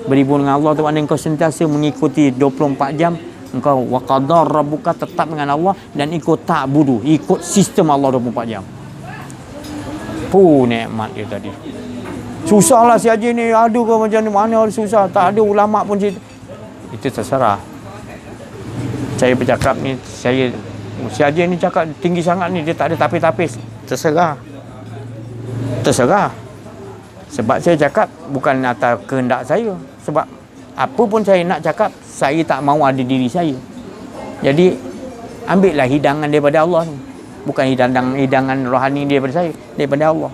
Berhibur dengan Allah tu maknanya engkau sentiasa mengikuti 24 jam. Engkau wa qadar rabbuka, tetap dengan Allah dan ikut ta'budu, ikut sistem Allah 24 jam. Nikmat dia tadi. Susahlah si haji ni, aduh kau macam ni, mana susah, tak ada ulama pun cerita. Itu terserah. Saya bercakap ni, si haji ni cakap tinggi sangat ni, dia tak ada tapis-tapis. Terserah. Sebab saya cakap bukan atas kehendak saya. Sebab apa pun saya nak cakap, saya tak mahu ada diri saya. Jadi ambillah hidangan daripada Allah ni. Bukan hidangan rohani daripada saya, daripada Allah.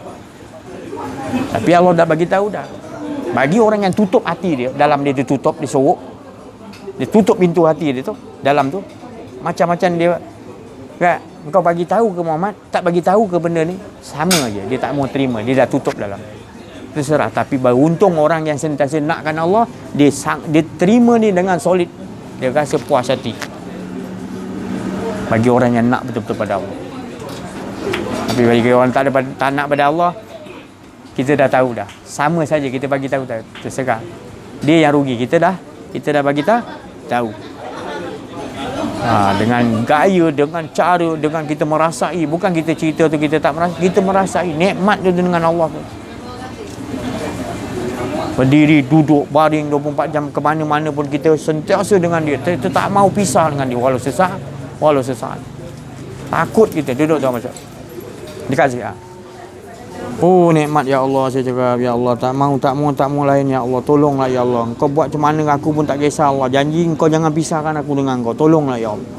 Tapi Allah dah bagi tahu dah. Bagi orang yang tutup hati dia, dalam dia tutup, dia sorok. Dia tutup pintu hati dia tu, dalam tu. Macam-macam dia. Kan? Engkau bagi tahu ke Muhammad, tak bagi tahu ke benda ni, sama aja. Dia tak mau terima, dia dah tutup dalam. Terserah. Tapi beruntung orang yang sentiasa nakkan Allah, dia terima ni dengan solid. Dia rasa puas hati. Bagi orang yang nak betul-betul pada Allah. Tapi bagi orang tak nak pada Allah, kita dah tahu dah. Sama saja kita bagi tahu dah. Terserah. Dia yang rugi. Kita dah bagi tahu. Dengan gaya, dengan cara, dengan kita merasai. Bukan kita cerita tu kita tak merasai. Kita merasai nikmat tu dengan Allah tu. Berdiri, duduk, baring 24 jam ke mana-mana pun kita sentiasa dengan dia. Kita tak mau pisah dengan dia walau sesaat. Takut kita duduk tu macam. Dikasih nikmat ya Allah, saya cakap ya Allah, tak mau lain ya Allah, tolonglah ya Allah. Engkau buat macam mana aku pun tak kisah Allah. Janji engkau jangan pisahkan aku dengan engkau. Tolonglah ya Allah.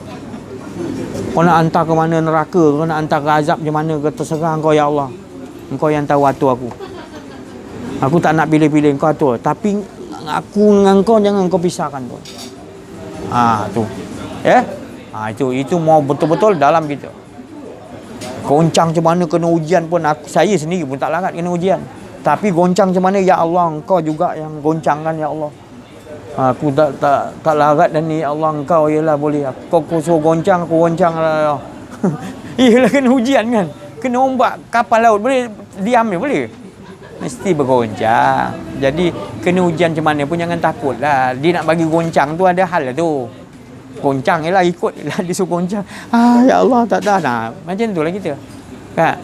Kau nak hantar ke mana neraka, kau nak hantar ke azab macam mana, ke terserah engkau ya Allah. Engkau yang tahu atur aku. Aku tak nak pilih-pilih, engkau atur. Tapi aku dengan engkau jangan engkau pisahkan tu. Tu. Itu mau betul-betul dalam kita. Goncang macam mana kena ujian pun, saya sendiri pun tak larat kena ujian. Tapi goncang macam mana ya Allah, engkau juga yang goncangkan ya Allah. Aku tak larat dan ni ya Allah, engkau ialah boleh. Kau suruh goncang, aku goncang lah. Ialah kena ujian kan. Kena ombak kapal laut, boleh diam ni boleh. Mesti bergoncang. Jadi kena ujian macam mana pun jangan takut lah. Dia nak bagi goncang tu ada hal lah tu. Goncang je lah, ikut je lah. Dia suruh goncang. Ya Allah, tak tahu. Macam tu lah kita. Kan?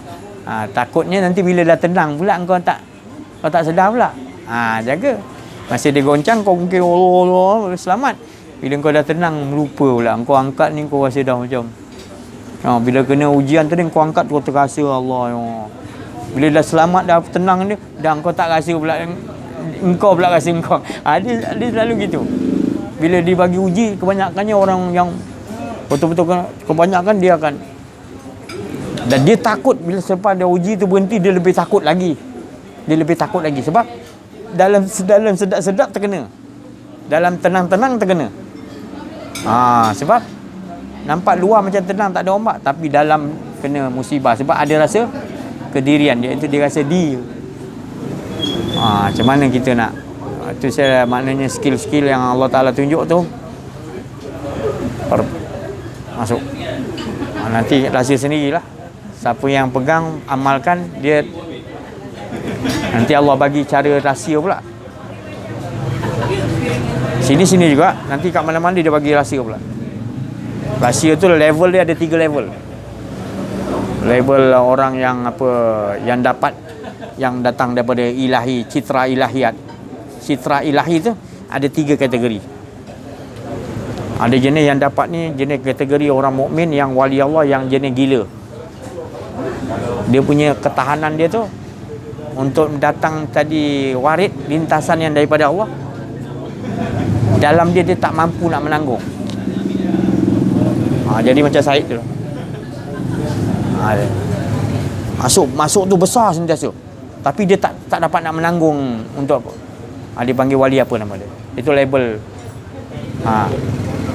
Takutnya nanti bila dah tenang pula kau tak sedar pula. Jaga. Masih dia goncang, kau mungkin Allah, selamat. Bila kau dah tenang, melupa pula. Kau angkat ni kau rasa dah macam bila kena ujian tadi kau angkat kau terasa Allah. Bila dah selamat dah tenang ni, dah kau tak rasa pula engkau pula rasa engkau. Dia selalu gitu. Bila dibagi uji, kebanyakannya orang yang betul-betul kebanyakan dia akan, dan dia takut bila selepas dia uji tu berhenti, dia lebih takut lagi. Dia lebih takut lagi sebab dalam sedap-sedap terkena. Dalam tenang-tenang terkena. Sebab nampak luar macam tenang tak ada ombak, tapi dalam kena musibah sebab ada rasa kedirian, iaitu dia rasa dia. Macam mana kita nak, itu saya maknanya skill-skill yang Allah Ta'ala tunjuk tu masuk. Nanti rahsia sendirilah. Siapa yang pegang, amalkan, dia nanti Allah bagi cara rahsia pula. Sini-sini juga, nanti kat mana-mana dia bagi rahsia pula. Rahsia tu level dia ada 3 level. Level orang yang yang dapat, yang datang daripada ilahi, citra ilahiyat. Citra ilahi tu ada 3 kategori. Ada jenis yang dapat ni, jenis kategori orang mukmin yang wali Allah, yang jenis gila. Dia punya ketahanan dia tu untuk datang tadi warid, lintasan yang daripada Allah, dalam dia tak mampu nak menanggung. Jadi macam Said tu. Masuk tu besar sentiasa, tapi dia tak dapat nak menanggung untuk apa. Dia panggil wali apa nama dia. Itu label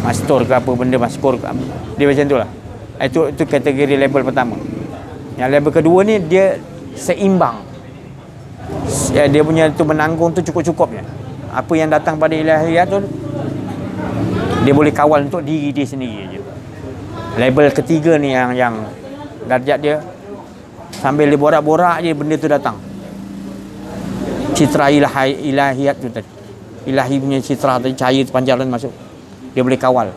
mastur ke apa benda, maskur ke apa. Dia macam tu lah. Itu kategori label pertama. Yang label kedua ni dia seimbang. Dia punya tu menanggung tu cukup-cukupnya. Apa yang datang pada ilahiyat tu dia boleh kawal untuk diri dia sendiri je. Label ketiga ni yang darjat dia sambil dia borak-borak je benda tu datang. Citra ilahiyat tu tadi. Ilahi punya citra tadi, cahaya pancaran masuk. Dia boleh kawal.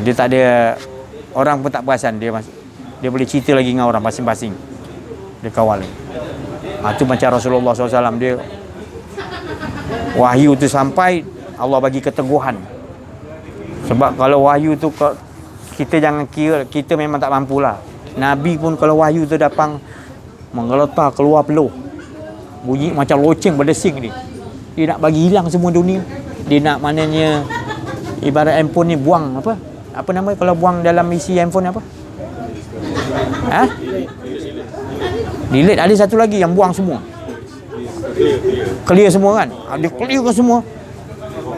Dia tak ada, orang pun tak perasan dia masuk. Dia boleh cerita lagi dengan orang masing-masing. Dia kawal. Tu macam Rasulullah SAW, dia wahyu tu sampai, Allah bagi keteguhan. Sebab kalau wahyu tu kita jangan kira kita memang tak mampulah. Nabi pun kalau wahyu tu datang menggeletar keluar peluh, bunyi macam loceng berdesing dia. Dia nak bagi hilang semua dunia. Dia nak maknanya ibarat handphone ni buang apa nama kalau buang dalam isi handphone apa? Delete. Ada satu lagi yang buang semua. Clear semua kan? Dia clearkan semua.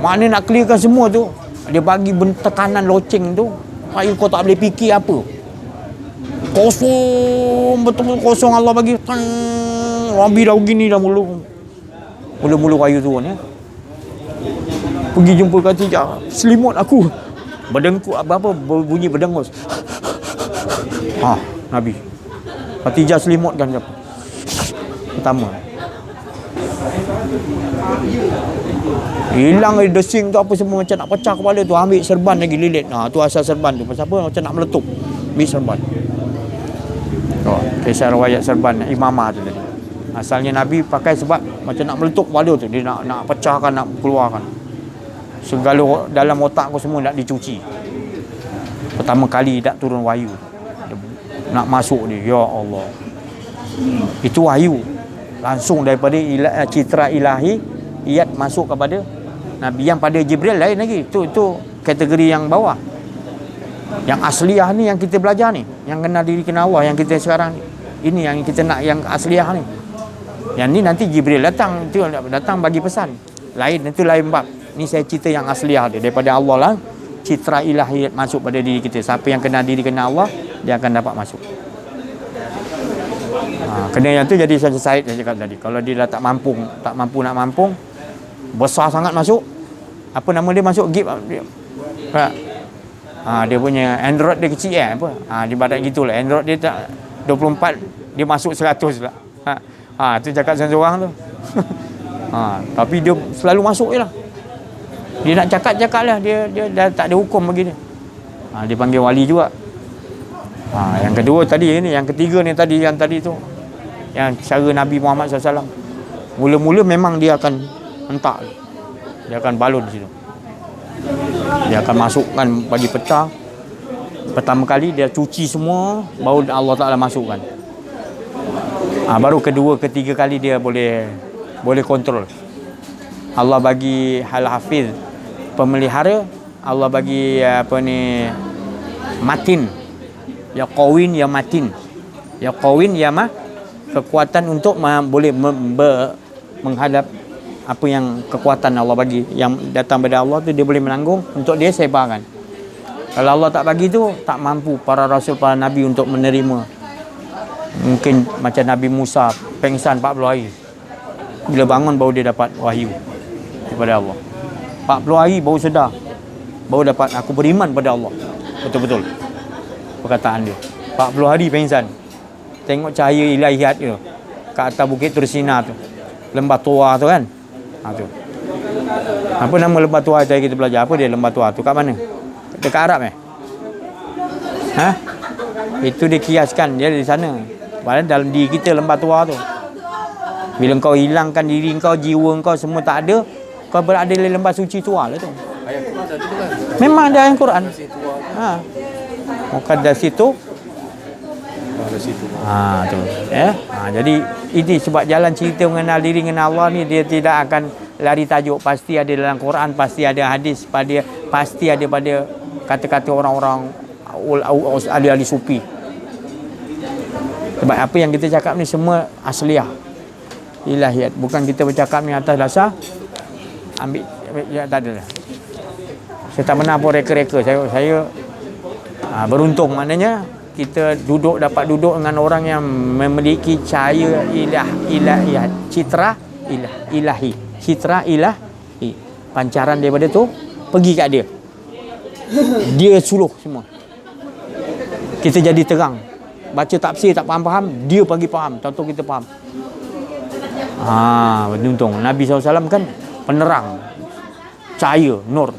Mana nak clearkan semua tu, dia bagi tekanan loceng tu, kau tak boleh fikir apa. Kosong, betul-betul kosong. Allah bagi Rabi dah begini dah mula-mula wahyu turun ya. Pergi jumpa Khadijah, selimut aku berdengkur apa bunyi berdengus. Nabi Khadijah selimutkan siapa? Pertama hilang desing tu apa semua, macam nak pecah kepala tu, ambil serban lagi lilit. Tu asal serban tu pasal apa, macam nak meletup, ambil serban. Kisah riwayat serban imamah tu tadi. Asalnya Nabi pakai sebab macam nak meletup kepala tu, dia nak pecahkan, nak keluarkan segala dalam otak aku semua nak dicuci. Pertama kali tak turun wahyu, nak masuk dia, ya Allah, itu wahyu langsung daripada citra ilahi iat masuk kepada Nabi. Yang pada Jibril lain lagi, itu kategori yang bawah. Yang asliah ni yang kita belajar ni, yang kenal diri kenal Allah, yang kita sekarang ni, ini yang kita nak, yang asliah ni. Yang ni nanti Jibril datang, itu datang bagi pesan lain, itu lain bab. Ni saya cerita yang asliah dia daripada Allah lah. Citra ilahi masuk pada diri kita. Siapa yang kenal diri kenal Allah, dia akan dapat masuk. Kena yang tu jadi Syekh Said saya cakap tadi. Kalau dia dah tak mampu nak mampung, besar sangat masuk. Apa nama dia masuk gip dia. Dia punya Android dia kecil apa. Dia badak gitulah. Android dia tak 24, dia masuk 100 lah. Tu cakap seorang tu. Tapi dia selalu masuk je lah. Dia nak cakap lah, dia dah tak ada hukum bagi dia. Dia panggil wali juga. Yang kedua tadi ni, yang ketiga ni tadi, yang tadi tu, yang cara Nabi Muhammad SAW. Mula-mula memang dia akan hentak, dia akan balun di situ. Dia akan masukkan bagi pecah. Pertama kali dia cuci semua, baru Allah Ta'ala masukkan. Baru kedua, ketiga kali dia boleh kontrol. Allah bagi hal hafiz, pemelihara. Allah bagi matin. Ya qawin ya matin. Ya qawin ya kekuatan untuk boleh menghadap apa yang kekuatan Allah bagi yang datang dari Allah tu, dia boleh menanggung untuk dia sebarkan. Kalau Allah tak bagi tu, tak mampu para rasul, para nabi untuk menerima. Mungkin macam Nabi Musa pengsan 40 hari. Bila bangun baru dia dapat wahyu daripada Allah. 40 hari baru sedar, baru dapat aku beriman pada Allah. Betul-betul perkataan dia. 40 hari pengsan. Tengok cahaya ilahiyat tu kat atas bukit Tursina tu, lembah tua tu kan. Tu. Apa nama lembah tua tadi kita belajar? Apa dia lembah tua tu? Kat mana? Dekat Arab Itu dikiaskan dia di sana. Padahal dalam diri kita lembah tua tu. Bila kau hilangkan diri kau, jiwa kau semua tak ada, kau berada di lembah suci tua lah tu. Ayat Quran ada tu kan? Memang ada ayat Quran. Muqaddas itu. Tu. Jadi ini sebab jalan cerita mengenal diri dengan Allah ni, dia tidak akan lari tajuk. Pasti ada dalam Quran, pasti ada hadis, pasti ada pada kata-kata orang-orang ahli-ahli sufi. Sebab apa yang kita cakap ni semua asliah ilahiyat, bukan kita bercakap ni atas dasar ambil ya, tak ada lah. Saya tak pernah pun reka-reka. Saya beruntung, maknanya kita dapat duduk dengan orang yang memiliki cahaya ilahiyat, citra ilahi, citra ilahi, pancaran daripada tu pergi kat dia. Dia suluh semua. Kita jadi terang. Baca tafsir tak faham-faham, dia bagi faham. Tahu-tahu kita faham. Beruntung. Nabi SAW kan penerang, cahaya, nur.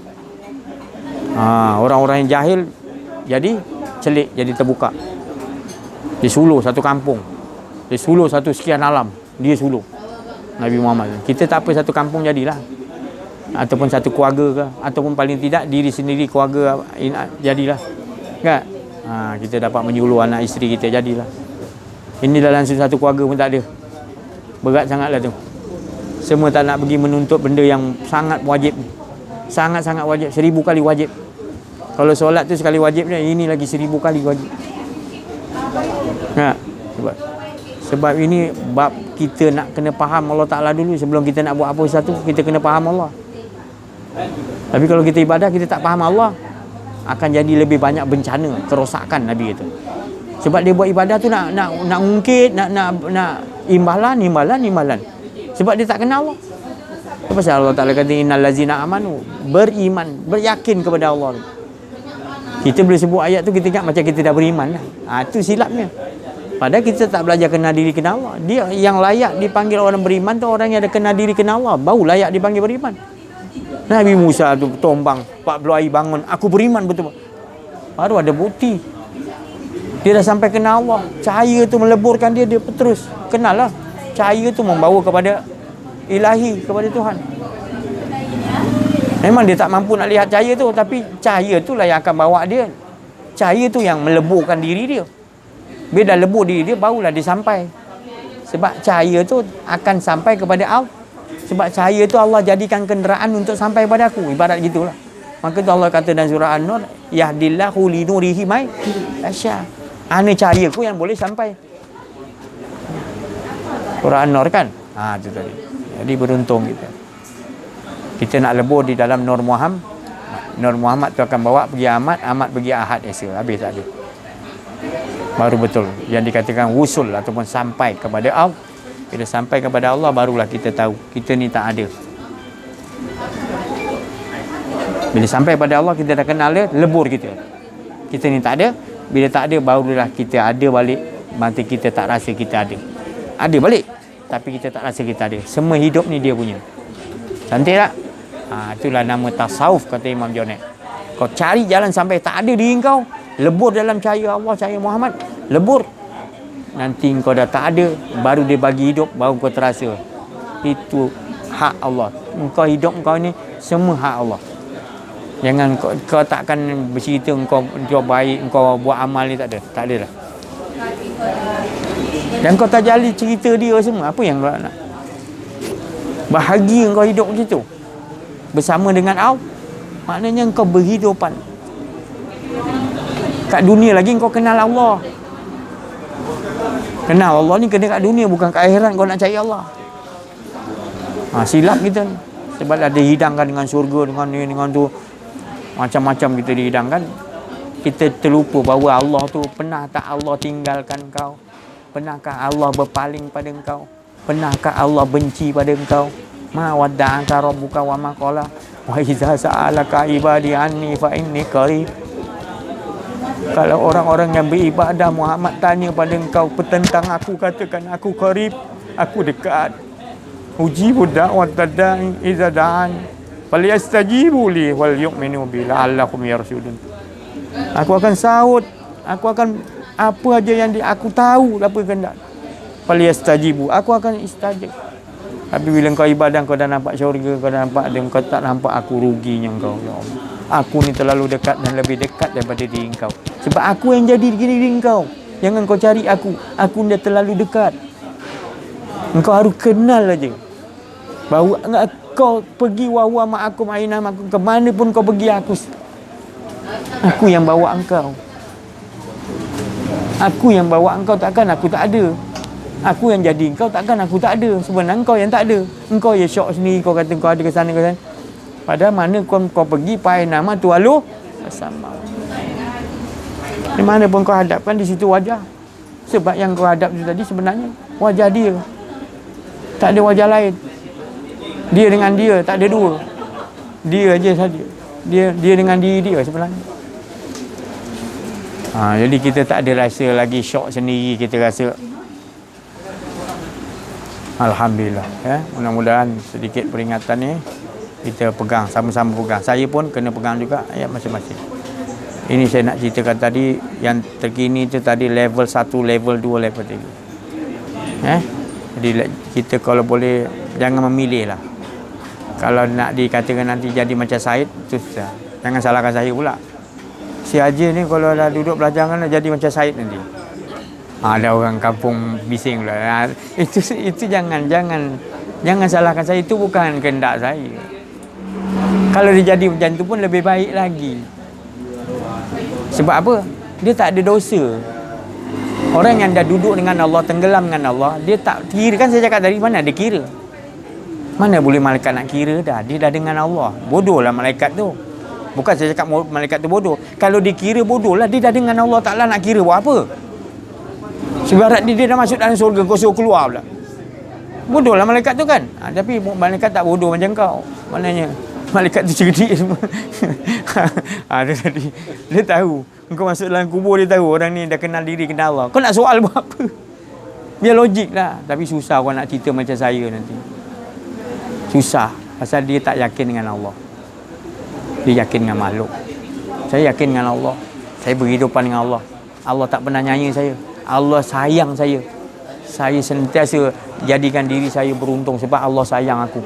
Orang-orang yang jahil jadi celik, jadi terbuka. Dia suluh satu kampung. Dia suluh satu sekian alam. Dia suluh Nabi Muhammad. Kita tak apa satu kampung jadilah, ataupun satu keluarga ke, ataupun paling tidak diri sendiri keluarga jadilah kan. Kita dapat menyuluh anak isteri kita, jadilah. Ini dalam satu keluarga pun tak ada. Berat sangatlah tu. Semua tak nak pergi menuntut benda yang sangat wajib. Sangat-sangat wajib, 1000 kali wajib. Kalau solat tu sekali wajibnya, ini lagi 1000 kali wajib. Sebab ini bab kita nak kena faham Allah Ta'ala dulu. Sebelum kita nak buat apa satu, kita kena faham Allah. Tapi kalau kita ibadah, kita tak faham Allah, akan jadi lebih banyak bencana, kerosakan Nabi kata. Sebab dia buat ibadah tu nak ngungkit, nak imbalan. Sebab dia tak kenal Allah. Apa pasal Allah Ta'ala kata innal ladzina amanu, beriman, beryakin kepada Allah. Kita boleh sebut ayat tu, kita ingat macam kita dah beriman lah. Itu silapnya. Padahal kita tak belajar kenal diri, kenal Allah. Dia yang layak dipanggil orang beriman tu orang yang ada kenal diri, kenal Allah, baru layak dipanggil beriman. Nabi Musa tu tombang 40 hari bangun, aku beriman betul. Baru ada bukti. Dia dah sampai kenal Allah. Cahaya tu meleburkan dia terus kenal lah. Cahaya tu membawa kepada ilahi, kepada Tuhan. Memang dia tak mampu nak lihat cahaya tu, tapi cahaya tu lah yang akan bawa dia. Cahaya tu yang meleburkan diri dia. Bila dah lebur diri dia, barulah dia sampai. Sebab cahaya tu akan sampai kepada Allah. Sebab cahaya tu Allah jadikan kenderaan untuk sampai kepada aku. Ibarat gitulah. Maka tu Allah kata dalam surah An-Nur, yahdillahu li nurihi may yasha. Ana cahayaku yang boleh sampai. Surah An-Nur kan? Itu tadi. Jadi beruntung kita. Kita nak lebur di dalam Nur Muhammad. Nur Muhammad tu akan bawa pergi Ahmad, Ahmad pergi Ahad Esa. Habis tak ada. Baru betul yang dikatakan wusul ataupun sampai kepada Allah. Bila sampai kepada Allah, barulah kita tahu kita ni tak ada. Bila sampai pada Allah, kita dah kenal dia, lebur kita. Kita ni tak ada. Bila tak ada, barulah kita ada balik. Nanti kita tak rasa kita ada. Ada balik, tapi kita tak rasa kita ada. Semua hidup ni dia punya. Cantik tak? Itulah nama tasawuf, kata Imam Junaid. Kau cari jalan sampai tak ada diri kau, lebur dalam cahaya Allah, cahaya Muhammad, lebur. Nanti kau dah tak ada, baru dia bagi hidup, baru kau terasa itu hak Allah. Kau hidup kau ni semua hak Allah. Jangan kau takkan bercerita kau baik, kau buat amal ni, tak ada. Tak ada lah. Dan kau tak jali cerita dia semua. Apa yang kau nak? Bahagia kau hidup macam tu bersama dengan Allah. Maknanya kau berhidupan. Kat dunia lagi kau kenal Allah. Kenal Allah ni kena kat dunia, bukan kat akhirat kau nak cari Allah. Silap kita ni. Sebab ada hidangkan dengan syurga, dengan ni, dengan tu. Macam-macam kita dihidangkan. Kita terlupa bahawa Allah tu, pernah tak Allah tinggalkan kau? Pernahkah Allah berpaling pada engkau? Pernahkah Allah benci pada engkau? Ma wadda'aka rabbuka wa ma qala wa idza sa'alaka ibadi anni fa inni qarib. Kalau orang-orang yang beribadah Muhammad tanya pada engkau tentang aku, katakan aku qarib, aku dekat. Ujibu da'watad da'i idza da'an falyastajibu li wal yu'minu bi la'allahum yarshudun. Aku akan sahut, aku akan apa aja yang aku tahu apa kehendak. Falyastajibu, aku akan istajib. Tapi bila kau ibadah, kau dah nampak syurga, kau dah nampak dia, kau tak nampak aku ruginya kau, ya Allah. Aku ni terlalu dekat dan lebih dekat daripada diri kau. Sebab aku yang jadi diri kau. Jangan kau cari aku dah terlalu dekat. Engkau harus kenal aja bahawa kau pergi wahuwa ma'akum aina ma'akum, ke mana pun kau pergi, aku yang bawa engkau. Aku yang bawa engkau, takkan aku tak ada. Aku yang jadi engkau, takkan aku tak ada. Sebenarnya engkau yang tak ada. Engkau yang syok sendiri, kau kata kau ada ke sana ke sana. Padahal mana kau pergi, pai nama tu alu sama. Di mana pun kau hadapkan, di situ wajah. Sebab yang kau hadap tu tadi sebenarnya wajah dia. Tak ada wajah lain. Dia dengan dia, tak ada dua. Dia aja saja. Dia dengan diri dia sebenarnya. Jadi kita tak ada rasa lagi syok sendiri. Kita rasa alhamdulillah, ya. Mudah-mudahan sedikit peringatan ni kita pegang, sama-sama pegang. Saya pun kena pegang juga ayat masing-masing. Ini saya nak ceritakan tadi, yang terkini tu tadi level 1, level 2, level 3. Jadi kita kalau boleh jangan memilih lah. Kalau nak dikatakan nanti jadi macam Said, tu susah. Jangan salahkan saya pula. Si Haji ni kalau dah duduk belakangan nak jadi macam Said nanti. Ada orang kampung bising pula. Itu jangan salahkan saya. Itu bukan kehendak saya. Kalau dia jadi macam tu pun lebih baik lagi. Sebab apa? Dia tak ada dosa. Orang yang dah duduk dengan Allah, tenggelam dengan Allah, dia tak kira. Kan saya cakap dari mana dia kira? Mana boleh malaikat nak kira dah? Dia dah dengan Allah. Bodohlah malaikat tu. Bukan saya cakap malaikat tu bodoh. Kalau dia kira bodoh lah. Dia dah dengan Allah Ta'ala, nak kira buat apa? Sebarat dia dah masuk dalam surga, kau suruh keluar pula. Bodohlah malaikat tu kan. Tapi malaikat tak bodoh macam kau. Maknanya malaikat tu cerdik semua. Dia tadi dia tahu. Kau masuk dalam kubur, dia tahu orang ni dah kenal diri, kenal Allah. Kau nak soal buat apa? Dia logik lah. Tapi susah kau nak cerita macam saya nanti. Susah. Pasal dia tak yakin dengan Allah. Dia yakin dengan makhluk. Saya yakin dengan Allah. Saya berhidupan dengan Allah. Allah tak pernah nyanyi saya. Allah sayang saya. Saya sentiasa jadikan diri saya beruntung sebab Allah sayang aku.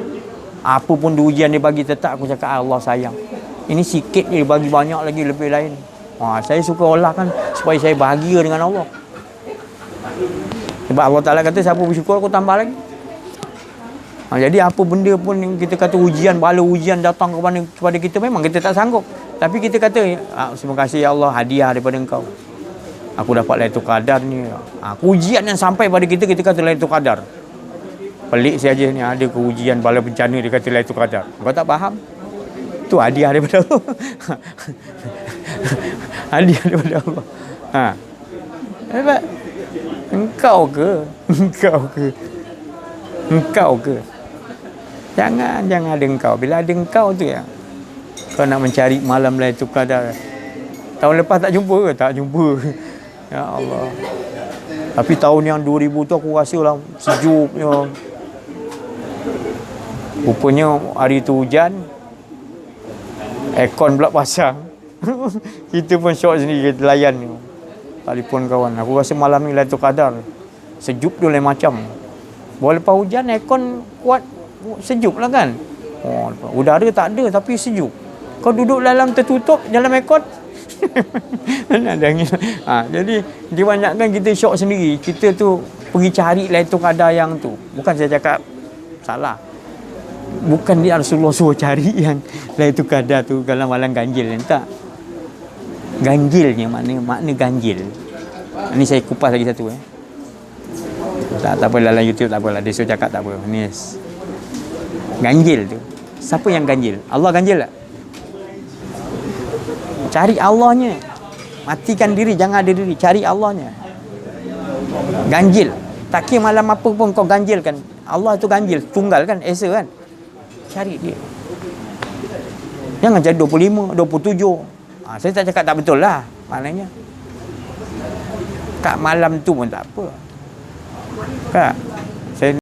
Apa pun ujian dia bagi, tetap aku cakap Allah sayang. Ini sikit dia bagi banyak lagi lebih lain. Saya suka olahkan supaya saya bahagia dengan Allah. Sebab Allah Ta'ala kata siapa bersyukur aku tambah lagi. Jadi apa benda pun yang kita kata ujian, bala ujian datang kepada kita, memang kita tak sanggup. Tapi kita kata terima kasih ya Allah, hadiah daripada engkau. Aku dapat Lailatul Qadar ni. Ujian yang sampai pada kita, kita kata Lailatul Qadar. Pelik saja ni, ada ujian bala bencana dia kata Lailatul Qadar. Kau tak faham? Itu hadiah daripada Allah. Hadiah daripada Allah. Hebat. Engkau ke? Jangan ada engkau. Bila ada engkau tu ya, kau nak mencari malam Lailatul Qadar. Tahun lepas tak jumpa ke? Tak jumpa. Ya Allah. Tapi tahun yang 2000 tu aku rasa lah sejuknya. Rupanya hari tu hujan, aircon pula pasang. Kita pun syok sendiri, kita layan ni. Telefon kawan, aku rasa malam ni Lailatul Qadar. Sejuk tu lain macam. Baru lepas hujan, aircon kuat, sejuk lah kan. Udara tak ada tapi sejuk. Kau duduk dalam tertutup dalam aircon. Jadi kebanyakan kita syok sendiri. Kita tu pergi cari Lailatul Qadar yang tu. Bukan saya cakap salah. Bukan dia Rasulullah suruh cari yang Lailatul Qadar tu dalam malam ganjil. Tak. Ganjilnya makna ganjil. Ni saya kupas lagi satu. Tak apa, dalam YouTube tak apalah. Dia suruh cakap tak apa. Ni ganjil tu. Siapa yang ganjil? Allah ganjil tak? Cari Allahnya. Matikan diri, jangan ada diri. Cari Allahnya. Ganjil. Tak kira malam apa pun kau ganjilkan. Allah tu ganjil. Tunggal kan? Esa kan? Cari dia. Jangan jadi 25, 27. Saya tak cakap tak betul lah. Maknanya kat malam tu pun tak apa. Kan?